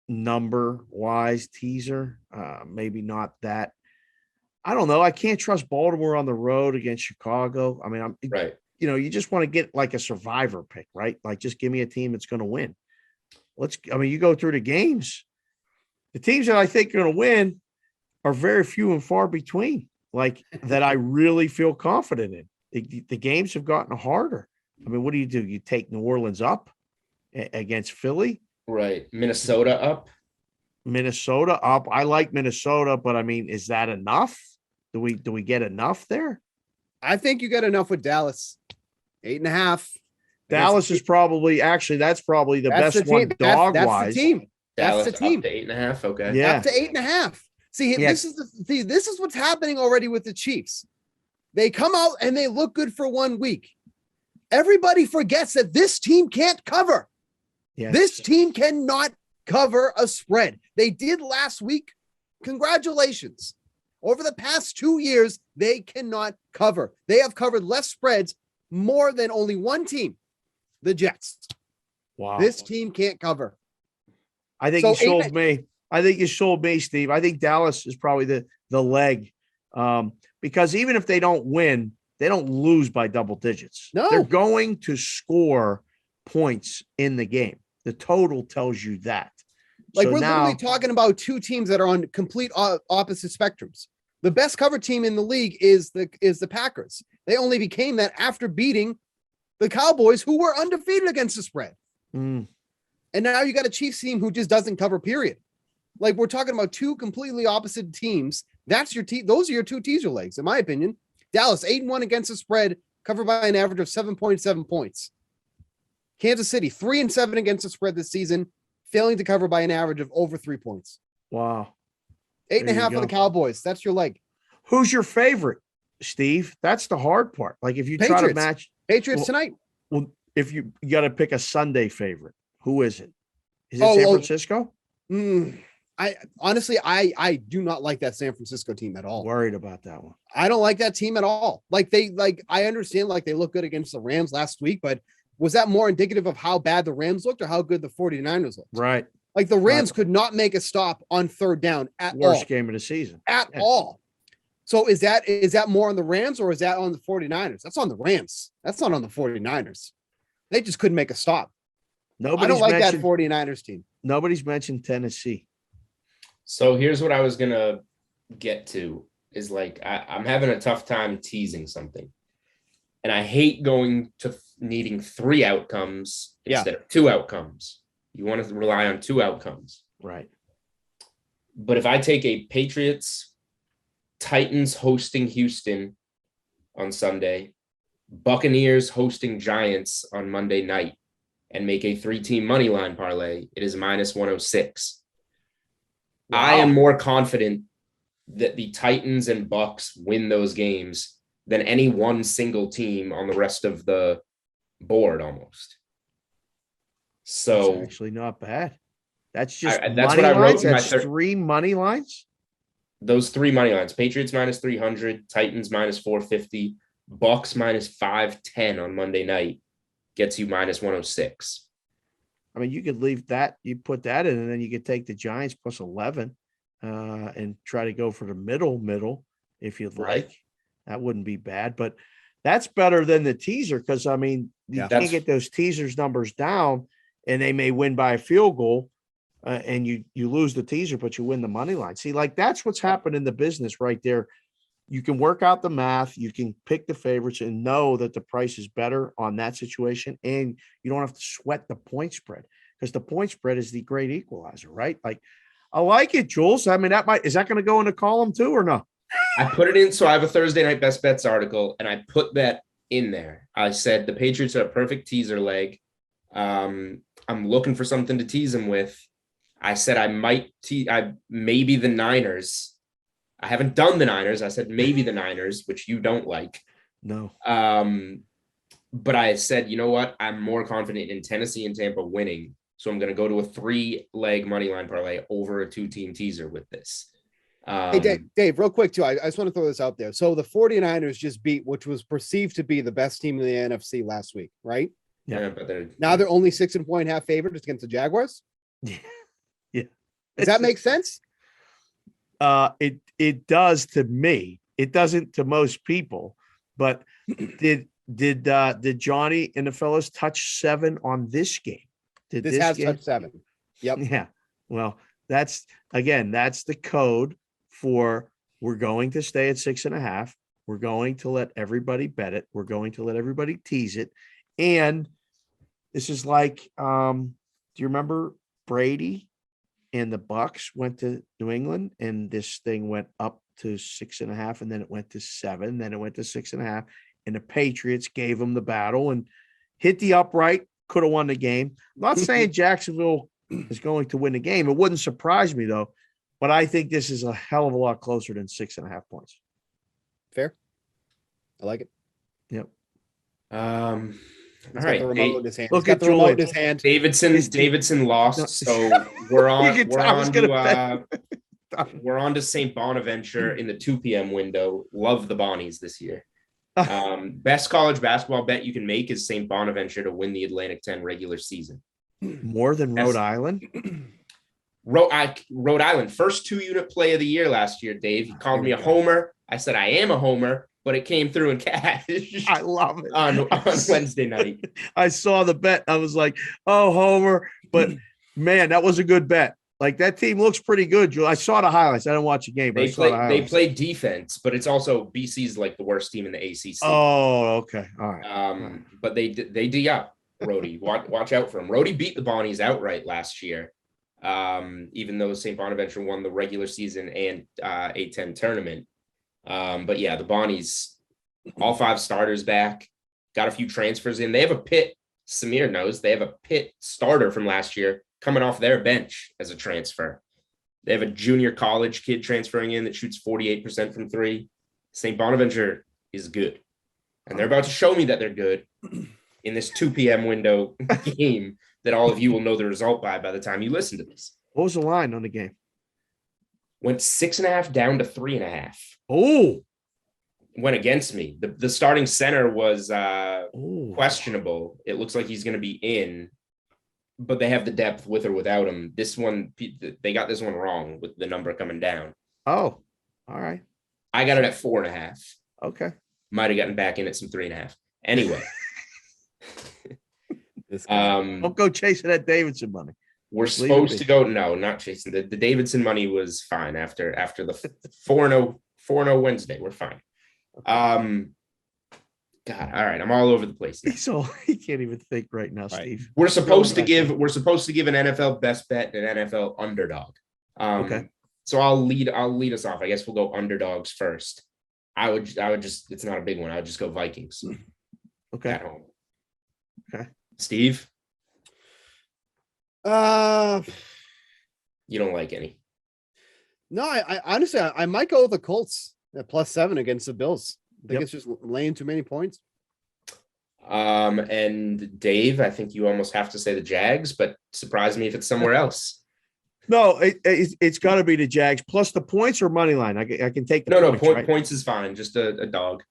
number wise teaser. Maybe not that. I don't know. I can't trust Baltimore on the road against Chicago. I mean, I'm right. You just want to get like a survivor pick, right? Like just give me a team that's going to win. You go through the games. The teams that I think are going to win are very few and far between, like that I really feel confident in. The games have gotten harder. I mean, what do? You take New Orleans up against Philly? Right. Minnesota up? I like Minnesota, but I mean, is that enough? Do we get enough there? I think you get enough with Dallas. 8.5. Dallas is probably that's probably the best one dog-wise. That's the team. Dallas that's the team. Up to 8.5. Okay. Yeah. Up to 8.5. See, this is what's happening already with the Chiefs. They come out and they look good for 1 week. Everybody forgets that this team can't cover. Yes. This team cannot cover a spread. They did last week. Congratulations. Over the past 2 years, they cannot cover. They have covered less spreads more than only one team, the Jets. Wow. This team can't cover. I think you sold me. I think you sold me, Steve. I think Dallas is probably the leg because even if they don't win, they don't lose by double digits. No. They're going to score points in the game. The total tells you that. Like we're literally talking about 2 teams that are on complete opposite spectrums. The best cover team in the league is the Packers. They only became that after beating the Cowboys, who were undefeated against the spread. And now you got a Chiefs team who just doesn't cover, period. Like we're talking about 2 completely opposite teams. That's your those are your 2 teaser legs, in my opinion. Dallas 8-1 against the spread, covered by an average of 7.7 points. Kansas City 3-7 against the spread this season, failing to cover by an average of over 3 points. Wow. 8.5 for the Cowboys. That's your leg. Who's your favorite? Steve, that's the hard part. Like if you try to match Patriots tonight. Well, if you got to pick a Sunday favorite, who is it? Is it San Francisco? I honestly, I do not like that San Francisco team at all. Worried about that one. I don't like that team at all. I understand they look good against the Rams last week, but was that more indicative of how bad the Rams looked or how good the 49ers looked? Right. Like the Rams could not make a stop on third down at all. Worst game of the season. At all. So is that more on the Rams or is that on the 49ers? That's on the Rams. That's not on the 49ers. They just couldn't make a stop. I don't like that 49ers team. Nobody's mentioned Tennessee. So here's what I was going to get to is I'm having a tough time teasing something. And I hate going to needing 3 outcomes instead of 2 outcomes. You want to rely on 2 outcomes. Right. But if I take a Titans hosting Houston on Sunday, Buccaneers hosting Giants on Monday night, and make a 3-team money line parlay, it is -106. Wow. I am more confident that the Titans and Bucs win those games than any one single team on the rest of the board almost. So that's actually not bad. That's just that's what I wrote. That's 3 money lines. Those 3 money lines: Patriots -300, Titans -450, Bucs -510 on Monday night gets you -106. I mean, you could leave that, you put that in, and then you could take the Giants +11 and try to go for the middle if you'd like. That wouldn't be bad, but that's better than the teaser because, I mean, you can't get those teasers numbers down, and they may win by a field goal, and you lose the teaser, but you win the money line. See, that's what's happened in the business right there. You can work out the math. You can pick the favorites and know that the price is better on that situation. And you don't have to sweat the point spread because the point spread is the great equalizer, right? I like it, Jules. I mean, is that going to go in the column too or no? I put it in. So I have a Thursday night best bets article and I put that in there. I said the Patriots are a perfect teaser leg. I'm looking for something to tease them with. I said I maybe the Niners. I haven't done the Niners. I said maybe the Niners, which you don't like. No. But I said, you know what? I'm more confident in Tennessee and Tampa winning. So I'm going to go to a 3-leg money line parlay over a 2-team teaser with this. Hey, Dave, real quick, too. I just want to throw this out there. So the 49ers just beat, which was perceived to be the best team in the NFC last week, right? Yeah, but they're only 6.5 favorites against the Jaguars. Yeah. Does that make sense? It does to me. It doesn't to most people. But did Johnny and the fellas touch 7 on this game? This has touched 7. Yep. Yeah. Well, that's the code for we're going to stay at 6.5. We're going to let everybody bet it. We're going to let everybody tease it. And this is do you remember Brady and the Bucs went to New England and this thing went up to 6.5 and then it went to 7, then it went to 6.5 and the Patriots gave them the battle and hit the upright, could have won the game. I'm not saying Jacksonville is going to win the game. It wouldn't surprise me though, but I think this is a hell of a lot closer than 6.5 points. Fair. I like it. Yep. All right. Look at the remote in his hand. Davidson lost, so we're on to St. Bonaventure in the 2 p.m. window. Love the Bonnies this year. Best college basketball bet you can make is St. Bonaventure to win the Atlantic 10 regular season. More than Rhode Island? Rhode Island, first 2-unit play of the year last year, Dave. He called me a homer. I said I am a homer, but it came through in cash. I love it. On Wednesday night. I saw the bet. I was like, oh, homer. But, man, that was a good bet. That team looks pretty good. I saw the highlights. I didn't watch the game, but they play defense, but it's also BC's the worst team in the ACC. Oh, okay. All right. But they D up Rhodey. Watch out for him. Rhodey beat the Bonnies outright last year, even though St. Bonaventure won the regular season and A-10 tournament. But yeah, the Bonnies, all 5 starters back, got a few transfers in. They have a Pitt, Samir knows, they have a Pitt starter from last year coming off their bench as a transfer. They have a junior college kid transferring in that shoots 48% from 3. St. Bonaventure is good. And they're about to show me that they're good in this 2 p.m. window game that all of you will know the result by the time you listen to this. What was the line on the game? Went 6.5 down to 3.5. Oh, went against me. The starting center was questionable. It looks like he's going to be in, but they have the depth with or without him. This one, they got this one wrong with the number coming down. Oh, all right. I got it at 4.5. Okay. Might have gotten back in at some 3.5. Anyway. Don't go chasing that Davidson money. We're supposed to go. No, not chasing. The Davidson money was fine after the 4-0 Wednesday. We're fine. God, all right. I'm all over the place now. So he can't even think right now, Steve. We're supposed to give an NFL best bet and an NFL underdog. Okay. So I'll lead us off. I guess we'll go underdogs first. I would just, it's not a big one. I would just go Vikings. Okay. At home. Okay. Steve? You don't like any? No, I honestly, I might go with the Colts at +7 against the Bills. I think it's just laying too many points. And Dave, I think you almost have to say the Jags, but surprise me if it's somewhere else. No, it's got to be the Jags plus the points or money line. I can take the points. Right? Points is fine. Just a dog.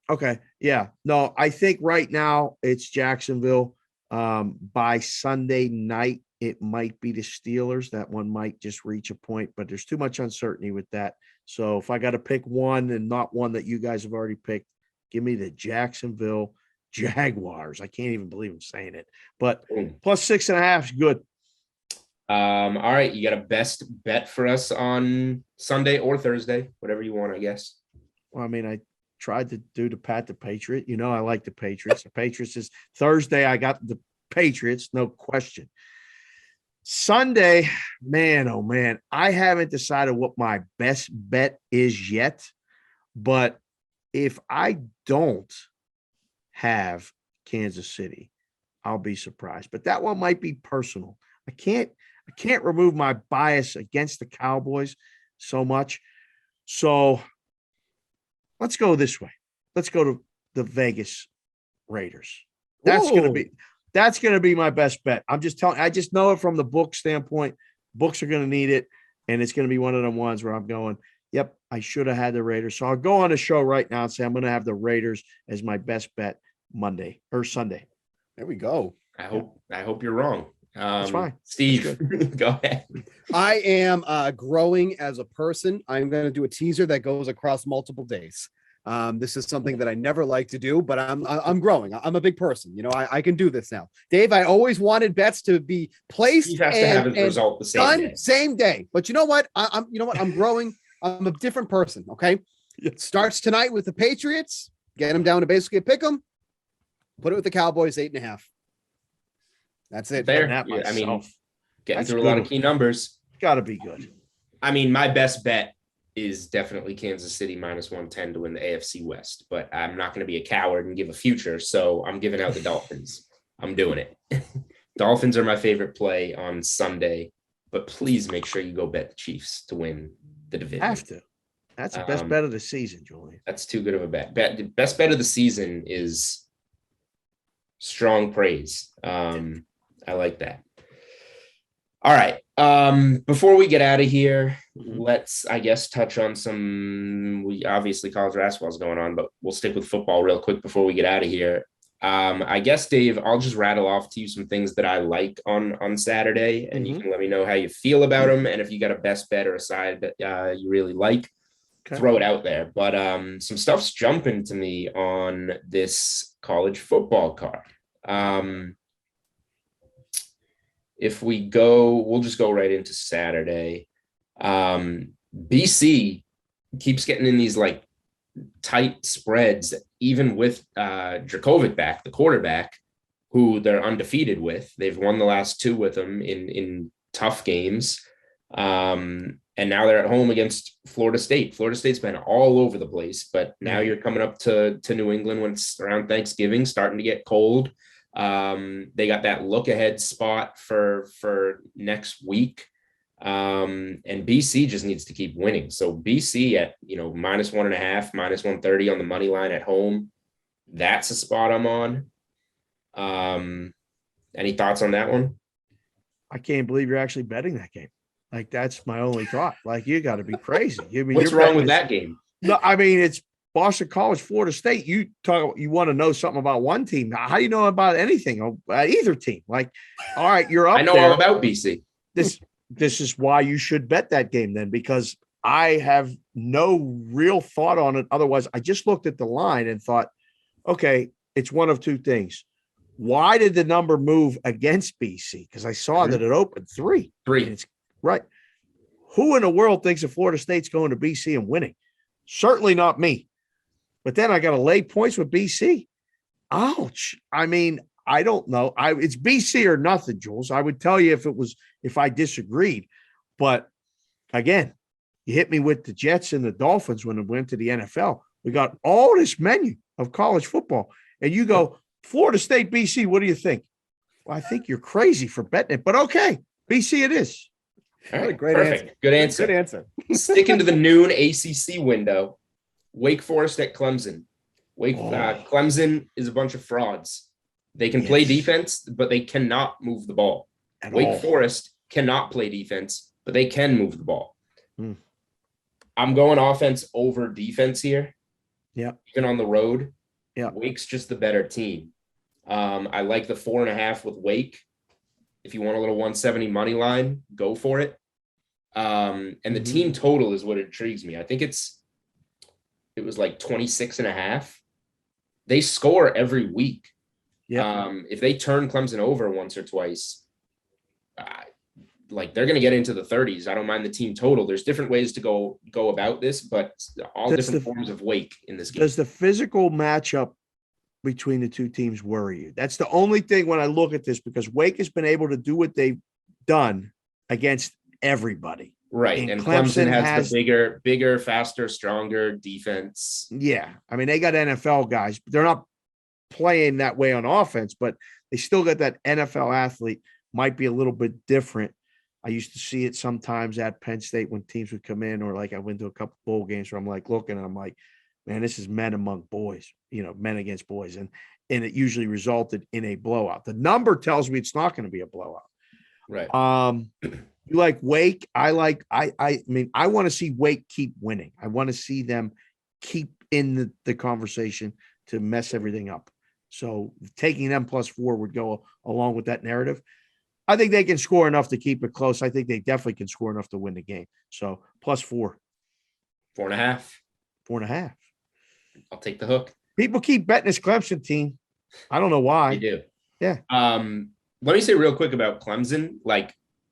Okay. Yeah. No, I think right now it's Jacksonville. By Sunday night, it might be the Steelers. That one might just reach a point, but there's too much uncertainty with that. So if I got to pick one and not one that you guys have already picked, give me the Jacksonville Jaguars. I can't even believe I'm saying it, but +6.5 is good. All right. You got a best bet for us on Sunday or Thursday, whatever you want, I guess. Well, I mean, I tried to do the Patriot. You know, I like the Patriots. The Patriots is Thursday. I got the Patriots, no question. Sunday, man, oh man, I haven't decided what my best bet is yet. But if I don't have Kansas City, I'll be surprised. But that one might be personal. I can't remove my bias against the Cowboys so much. So let's go this way. Let's go to the Vegas Raiders. That's going to be my best bet. I just know it from the book standpoint. Books are going to need it. And it's going to be one of them ones where I'm going, yep, I should have had the Raiders. So I'll go on the show right now and say I'm going to have the Raiders as my best bet Monday or Sunday. There we go. I hope you're wrong. That's fine. Steve, go ahead. I am growing as a person. I'm going to do a teaser that goes across multiple days. This is something that I never like to do, but I'm growing. I'm a big person. You know, I can do this now. Dave, I always wanted bets to be placed He has to have his result the same day. But you know what? I'm growing. I'm a different person. Okay. It starts tonight with the Patriots. Get them down to basically a pick 'em. Put it with the Cowboys 8.5. That's it. Fair. Yeah, I mean, getting through a lot of key numbers. Got to be good. I mean, my best bet is definitely Kansas City -110 to win the AFC West, but I'm not going to be a coward and give a future. So I'm giving out the Dolphins. I'm doing it. Dolphins are my favorite play on Sunday, but please make sure you go bet the Chiefs to win the division. Have to. That's the best bet of the season, Julian. That's too good of a bet. The best bet of the season is strong praise. I like that. All right. Before we get out of here, let's, I guess, touch on obviously college basketball is going on, but we'll stick with football real quick before we get out of here. I guess, Dave, I'll just rattle off to you some things that I like on Saturday, and you can let me know how you feel about them. And if you got a best bet or a side that you really like, throw it out there. But some stuff's jumping to me on this college football card. If we go, we'll just go right into Saturday. BC keeps getting in these like tight spreads, even with Dracovic back, the quarterback, who they're undefeated with. They've won the last 2 with him in tough games. And now they're at home against Florida State. Florida State's been all over the place, but now you're coming up to New England when it's around Thanksgiving, starting to get cold. They got that look ahead spot for next week. And BC just needs to keep winning. So BC at, -1.5, -130 on the money line at home. That's a spot I'm on. Any thoughts on that one? I can't believe you're actually betting that game. Like, that's my only thought. Like, you got to be crazy. What's wrong with that game? No, I mean, it's Boston College, Florida State. You want to know something about one team. How do you know about anything, either team? Like, all right, you're up I know there. all about BC. This is why you should bet that game then, because I have no real thought on it. Otherwise, I just looked at the line and thought, okay, it's one of two things. Why did the number move against BC? Because I saw that it opened 3. It's right. Who in the world thinks that Florida State's going to BC and winning? Certainly not me. But then I got to lay points with BC. Ouch. I mean, I don't know. It's BC or nothing, Jules. I would tell you if I disagreed. But again, you hit me with the Jets and the Dolphins when it went to the NFL. We got all this menu of college football. And you go, Florida State, BC, what do you think? Well, I think you're crazy for betting it, but okay. BC it is. All right, great perfect. answer. Good answer. Good answer. Sticking to the noon ACC window, Wake Forest at Clemson. Clemson is a bunch of frauds. They can play defense, but they cannot move the ball. Wake Forest cannot play defense, but they can move the ball. I'm going offense over defense here. Yeah. Even on the road. Yeah. Wake's just the better team. I like the 4.5 with Wake. If you want a little 170 money line, go for it. And the team total is what intrigues me. I think it was like 26.5. They score every week. Yeah. If they turn Clemson over once or twice, they're going to get into the 30s. I don't mind the team total. There's different ways to go about this, but all different forms of Wake in this game. Does the physical matchup between the two teams worry you? That's the only thing when I look at this, because Wake has been able to do what they've done against everybody. Right. And Clemson has the bigger, faster, stronger defense. Yeah. I mean, they got NFL guys, but they're not playing that way on offense, but they still got that NFL athlete. Might be a little bit different. I used to see it sometimes at Penn State when teams would come in, or like I went to a couple bowl games where I'm like looking and I'm like, man, this is men among boys, men against boys. And it usually resulted in a blowout. The number tells me it's not going to be a blowout. Right. You like Wake? I mean, I want to see Wake keep winning. I want to see them keep in the conversation to mess everything up. So taking them +4 would go along with that narrative. I think they can score enough to keep it close. I think they definitely can score enough to win the game. So +4. 4.5. 4.5. I'll take the hook. People keep betting this Clemson team. I don't know why. They do. Yeah. Let me say real quick about Clemson.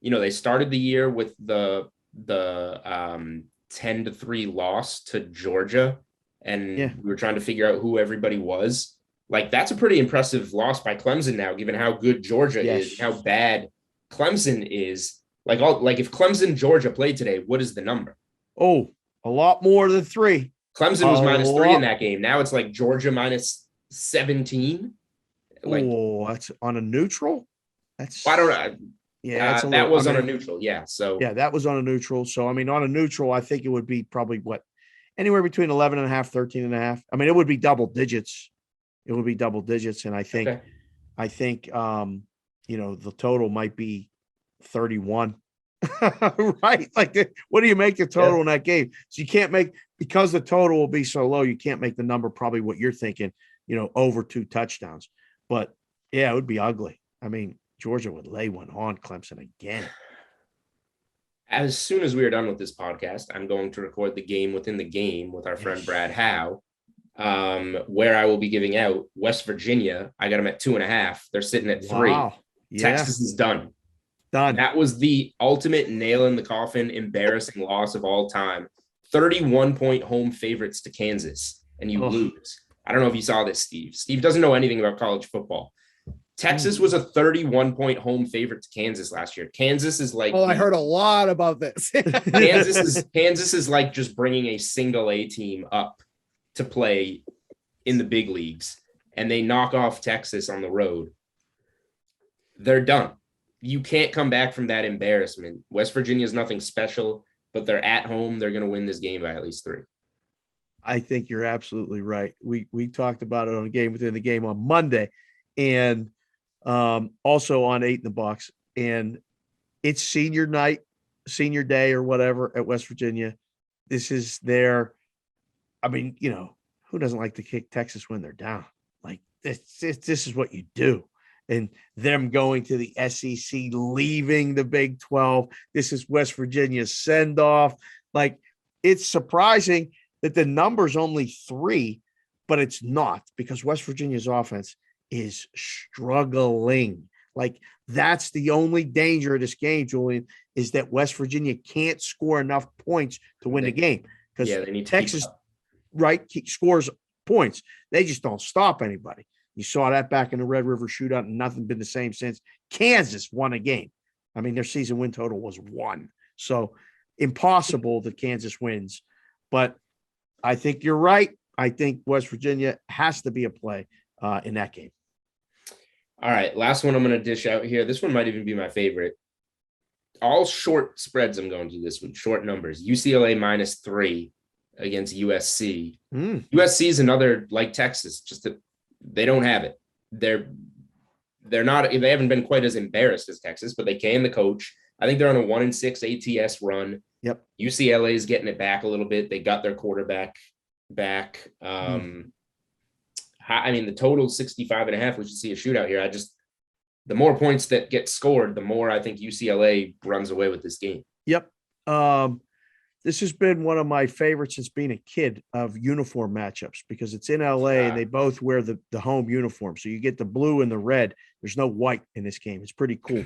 They started the year with the 10-3 loss to Georgia, and we were trying to figure out who everybody was. That's a pretty impressive loss by Clemson now, given how good Georgia is, and how bad Clemson is. If Clemson Georgia played today, what is the number? Oh, a lot more than 3. Clemson was -3 in that game. Now it's Georgia -17. That's on a neutral. I don't know. Yeah, that was on a neutral. Yeah. So that was on a neutral. So I mean, on a neutral, I think it would be probably anywhere between 11.5, 13.5. I mean, it would be double digits. It would be double digits, and I think, the total might be 31. Right? What do you make the total in that game? So you can't make, because the total will be so low, you can't make the number probably what you're thinking, over 2 touchdowns. But yeah, it would be ugly. I mean, Georgia would lay one on Clemson again. As soon as we are done with this podcast, I'm going to record the game within the game with our friend Brad Howe, where I will be giving out West Virginia. I got them at 2.5. They're sitting at 3. Wow. Yeah. Texas is done. That was the ultimate nail in the coffin, embarrassing loss of all time. 31-point home favorites to Kansas, and you lose. I don't know if you saw this, Steve. Steve doesn't know anything about college football. Texas was a 31-point home favorite to Kansas last year. Kansas is I heard a lot about this. Kansas is like just bringing a single A team up to play in the big leagues, and they knock off Texas on the road. They're done. you can't come back from that embarrassment. West Virginia is nothing special, but they're at home. They're going to win this game by at least 3. I think you're absolutely right. We talked about it on Game Within the Game on Monday, and also on 8 in the Box. And it's senior night, senior day, or whatever at West Virginia. This is their. I mean, who doesn't like to kick Texas when they're down? Like this is what you do. And them going to the SEC, leaving the Big 12. This is West Virginia's send off. Like, it's surprising that the number's only 3, but it's not, because West Virginia's offense is struggling. Like, that's the only danger of this game, Julian, is that West Virginia can't score enough points to win the game, because Texas, scores points. They just don't stop anybody. You saw that back in the Red River Shootout, and nothing been the same since. Kansas won a game. I mean, their season win total was 1. So impossible that Kansas wins. But I think you're right. I think West Virginia has to be a play in that game. All right, last one I'm going to dish out here. This one might even be my favorite. All short spreads I'm going to this week, short numbers. UCLA -3 against USC. USC is another, like Texas, just that they don't have it. They haven't been quite as embarrassed as Texas, but they can the coach. I think they're on a 1-6 ATS run. Yep. UCLA is getting it back a little bit. They got their quarterback back. I mean, the total 65.5. We should see a shootout here. The more points that get scored, the more I think UCLA runs away with this game. Yep. This has been one of my favorites since being a kid of uniform matchups, because it's in LA and they both wear the home uniform. So you get the blue and the red. There's no white in this game. It's pretty cool.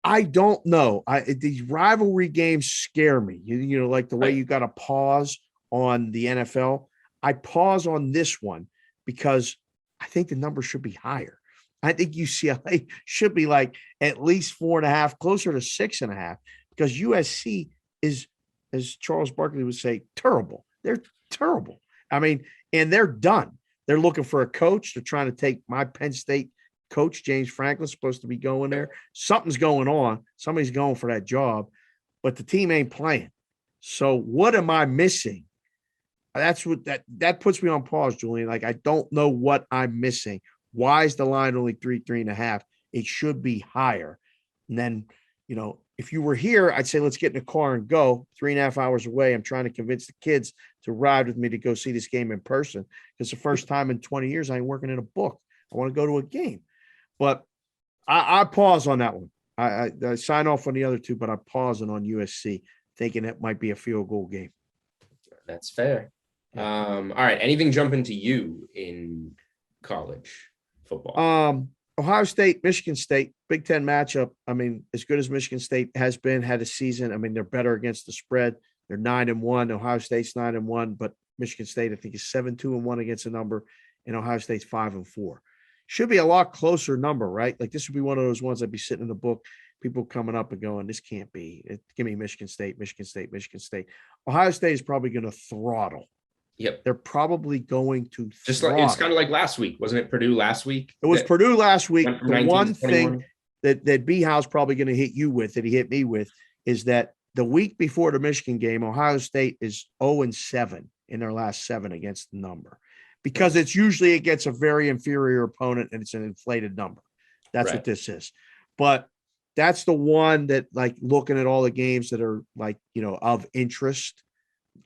I don't know. These rivalry games scare me. Like the way you got to pause on the NFL. I pause on this one because I think the number should be higher. I think UCLA should be like at least 4.5, closer to 6.5, because USC is, as Charles Barkley would say, terrible. They're terrible. I mean, and they're done. They're looking for a coach. They're trying to take my Penn State coach, James Franklin's supposed to be going there. Something's going on. Somebody's going for that job, but the team ain't playing. So what am I missing? That's what that puts me on pause, Julian. Like, I don't know what I'm missing. Why is the line only 3.5? It should be higher. And then, if you were here, I'd say, let's get in the car and go 3.5 hours away. I'm trying to convince the kids to ride with me to go see this game in person. It's the first time in 20 years I ain't working in a book. I want to go to a game. But I pause on that one. I sign off on the other two, but I'm pausing on USC, thinking it might be a field goal game. That's fair. All right. Anything jumping to you in college football? Ohio State, Michigan State, Big Ten matchup. I mean, as good as Michigan State has been, had a season. I mean, they're better against the spread. They're 9-1. Ohio State's 9-1, but Michigan State, I think, is 7-2-1 against the number, and Ohio State's 5-4. Should be a lot closer number, right? Like, this would be one of those ones I'd be sitting in the book, people coming up and going, this can't be. Give me Michigan State, Michigan State, Michigan State. Ohio State is probably going to throttle. Yep. They're probably going to just like it's kind of like last week. Wasn't it Purdue last week? It was Purdue last week. The one thing 21. that B-How's probably going to hit you with, that he hit me with, is that the week before the Michigan game, Ohio State is 0-7 in their last 7 against the number, because it's usually against a very inferior opponent and it's an inflated number. That's what this is. But that's the one that, like, looking at all the games that are, like, of interest,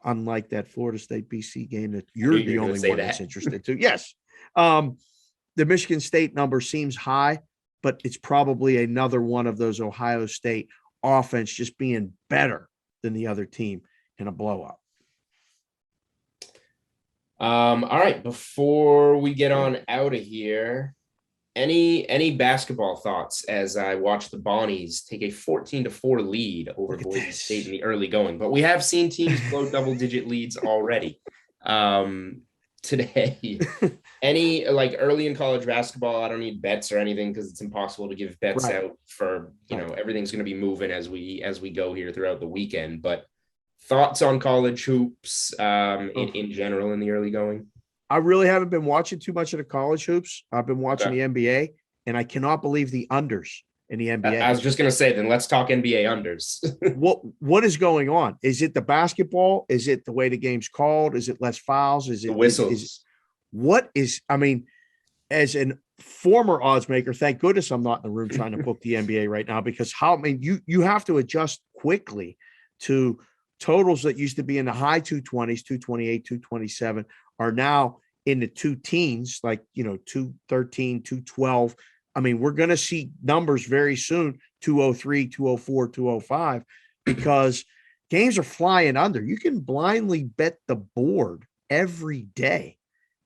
unlike that Florida State BC game that you're the only one that's interested to. Yes. The Michigan State number seems high, but it's probably another one of those Ohio State offense just being better than the other team in a blowout. All right. Before we get on out of here, any basketball thoughts as I watch the Bonnies take a 14-4 lead over Boise State in the early going? But we have seen teams blow double-digit leads already today. Any, like, early in college basketball, I don't need bets or anything because it's impossible to give bets out for, everything's going to be moving as we go here throughout the weekend. But thoughts on college hoops in general in the early going? I really haven't been watching too much of the college hoops. I've been watching the NBA, and I cannot believe the unders in the NBA. I was just going to say, then let's talk NBA unders. What is going on? Is it the basketball? Is it the way the game's called? Is it less fouls? Is it the whistles? As an former odds maker, thank goodness I'm not in the room trying to book the NBA right now, because you have to adjust quickly to totals that used to be in the high 220s, 228, 227 are now in the two teens, like, 213, 212. I mean, we're going to see numbers very soon, 203, 204, 205, because games are flying under. You can blindly bet the board every day.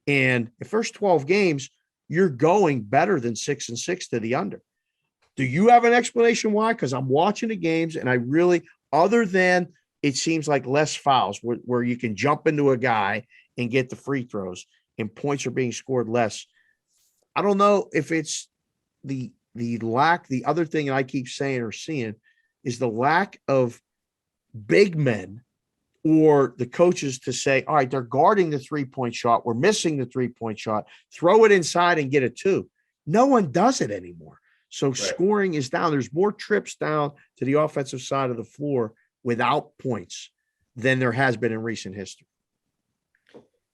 And the first 12 games, you're going better than 6-6 to the under. Do you have an explanation why? Because I'm watching the games, and I really, other than it seems like less fouls where you can jump into a guy and get the free throws and points are being scored less. I don't know if it's the lack. The other thing I keep saying or seeing is the lack of big men or the coaches to say, all right, they're guarding the 3-point shot. We're missing the 3-point shot. Throw it inside and get a 2. No one does it anymore. So scoring is down. There's more trips down to the offensive side of the floor without points than there has been in recent history.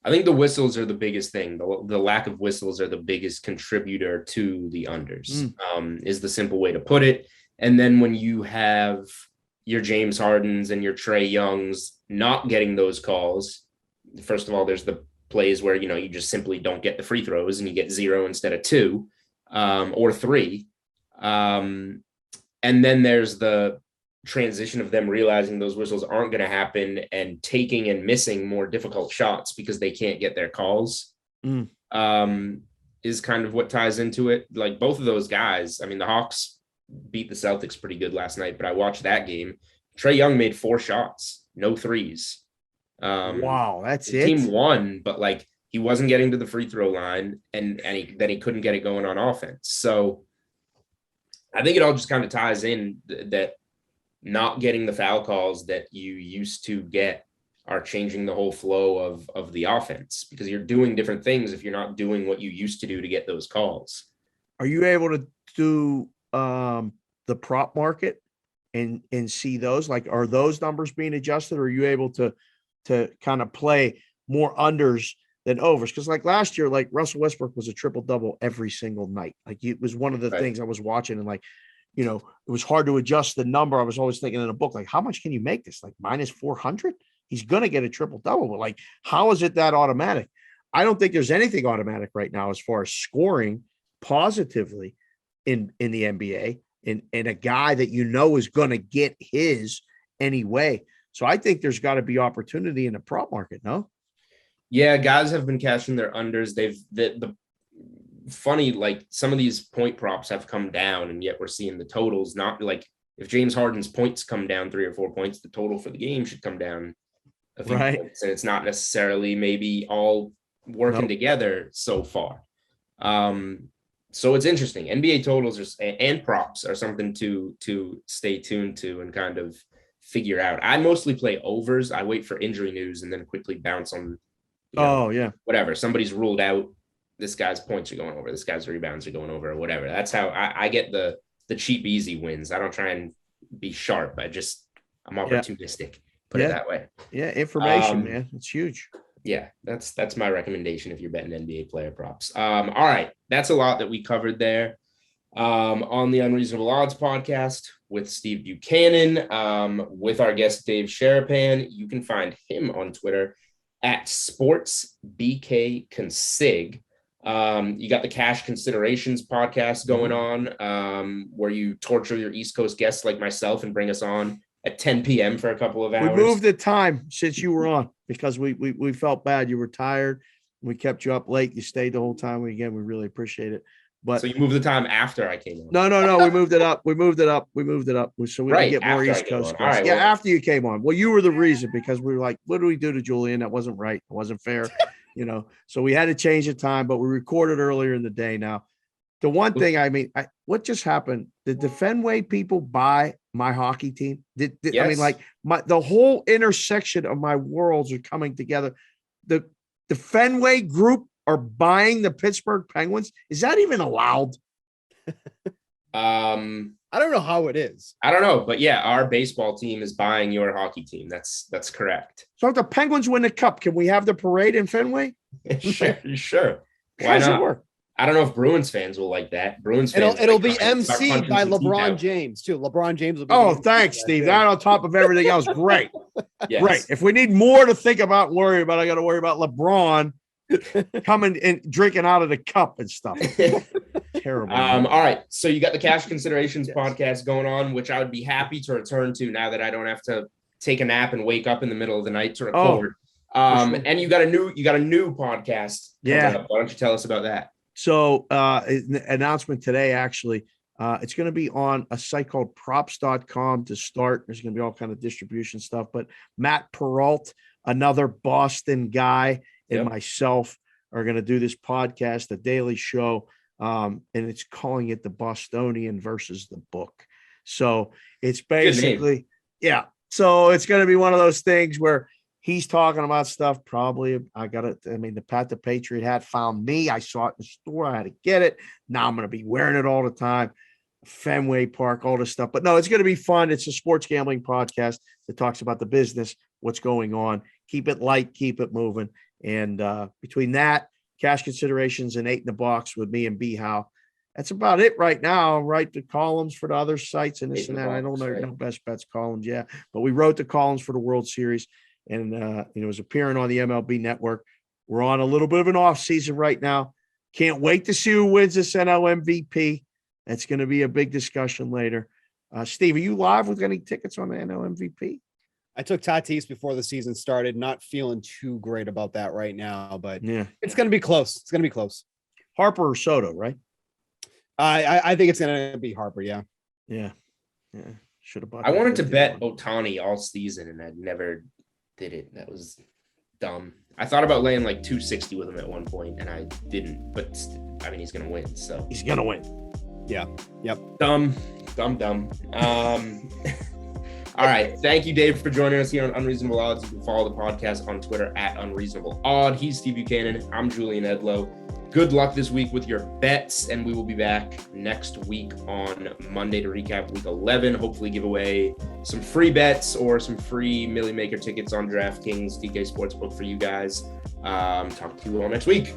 I think the whistles are the biggest thing. The lack of whistles are the biggest contributor to the unders, is the simple way to put it. And then when you have your James Hardens and your Trae Youngs not getting those calls, first of all, there's the plays where, you just simply don't get the free throws and you get 0 instead of 2 or 3. And then there's the transition of them realizing those whistles aren't going to happen and taking and missing more difficult shots because they can't get their calls, is kind of what ties into it. Like both of those guys, I mean, the Hawks beat the Celtics pretty good last night, but I watched that game. Trae Young made 4 shots, no threes. Wow, that's the it. Team won, but like he wasn't getting to the free throw line, and he couldn't get it going on offense. So I think it all just kind of ties in that not getting the foul calls that you used to get are changing the whole flow of the offense, because you're doing different things if you're not doing what you used to do to get those calls. Are you able to do the prop market and see those? Like, are those numbers being adjusted, or are you able to kind of play more unders than overs? Because like last year, like Russell Westbrook was a triple-double every single night. Like it was one of the things I was watching, and like, it was hard to adjust the number. I was always thinking in a book, like, how much can you make this? Like minus 400? He's going to get a triple-double. But like, how is it that automatic? I don't think there's anything automatic right now as far as scoring positively in the NBA and a guy that is going to get his anyway. So I think there's got to be opportunity in the prop market, no? Yeah, guys have been cashing their unders. The funny, like some of these point props have come down, and yet we're seeing the totals not like if James Harden's points come down 3 or 4 points, the total for the game should come down a few points, and it's not necessarily maybe all working together so far. So it's interesting. NBA totals and props are something to stay tuned to and kind of figure out. I mostly play overs. I wait for injury news and then quickly bounce on. Whatever. Somebody's ruled out. This guy's points are going over. This guy's rebounds are going over, or whatever. That's how I get the cheap, easy wins. I don't try and be sharp. I'm opportunistic. Put it that way. Yeah, information, man. It's huge. Yeah, that's my recommendation if you're betting NBA player props. All right, that's a lot that we covered there on the Unreasonable Odds podcast with Steve Buchanan, with our guest Dave Sharapan. You can find him on Twitter at sportsbkconsig. You got the Cash Considerations podcast going on, where you torture your East Coast guests like myself and bring us on at 10 p.m. for a couple of hours. We moved the time since you were on because we felt bad. You were tired. We kept you up late. You stayed the whole time. We really appreciate it. But so you moved the time after I came on? No. We moved it up. So we can get more East Coast guests. Right, after you came on. Well, you were the reason, because we were like, what do we do to Julian? That wasn't right. It wasn't fair. So we had to change the time, but we recorded earlier in the day. Now, the one thing, what just happened? Did the Fenway people buy my hockey team? Yes. I mean, like the whole intersection of my worlds are coming together. The Fenway group are buying the Pittsburgh Penguins. Is that even allowed? I don't know how it is. I don't know, but yeah, our baseball team is buying your hockey team. That's correct. So if the Penguins win the cup, can we have the parade in Fenway? Sure. How Why does it not? work? I don't know if Bruins fans will like that. Bruins fans. It'll like be start MC punching by some teeth LeBron out. James too. LeBron James will be. Oh, the MC thanks, for Steve. too. That on top of everything else, great. Yes. Great. If we need more to think about and worry about, I got to worry about LeBron coming and drinking out of the cup and stuff. Terrible. All right. So you got the Cash Considerations podcast going on, which I would be happy to return to now that I don't have to take a nap and wake up in the middle of the night to record. sure. And you got a new podcast. Yeah. Up. Why don't you tell us about that? So an announcement today, actually, it's going to be on a site called props.com to start. There's going to be all kind of distribution stuff, but Matt Peralt, another Boston guy, and myself are going to do this podcast, a daily show. And it's calling it the Bostonian versus the book. So it's basically, so it's going to be one of those things where he's talking about stuff. Probably the Pat the Patriot hat found me. I saw it in the store. I had to get it. Now I'm going to be wearing it all the time. Fenway Park, all this stuff. But no, it's going to be fun. It's a sports gambling podcast that talks about the business, what's going on. Keep it light, keep it moving. And between that, Cash Considerations and 8 in the Box with me and B How. That's about it right now. Write the columns for the other sites and this and that. I don't know, no best bets columns, but we wrote the columns for the World Series, and it was appearing on the MLB Network. We're on a little bit of an off season right now. Can't wait to see who wins this NL MVP. That's going to be a big discussion later. Steve, are you live with any tickets on the NL MVP? I took Tatis before the season started. Not feeling too great about that right now, but it's going to be close. It's going to be close. Harper or Soto, right? I think it's going to be Harper. Yeah. Should have bought. I wanted to bet Ohtani all season, and I never did it. That was dumb. I thought about laying like 260 with him at one point, and I didn't. But I mean, he's going to win. So he's going to win. Yeah. Yep. Dumb. All right. Thank you, Dave, for joining us here on Unreasonable Odds. You can follow the podcast on Twitter at Unreasonable Odd. He's Steve Buchanan. I'm Julian Edlow. Good luck this week with your bets, and we will be back next week on Monday to recap week 11. Hopefully give away some free bets or some free Millie Maker tickets on DraftKings, DK Sportsbook for you guys. Talk to you all next week.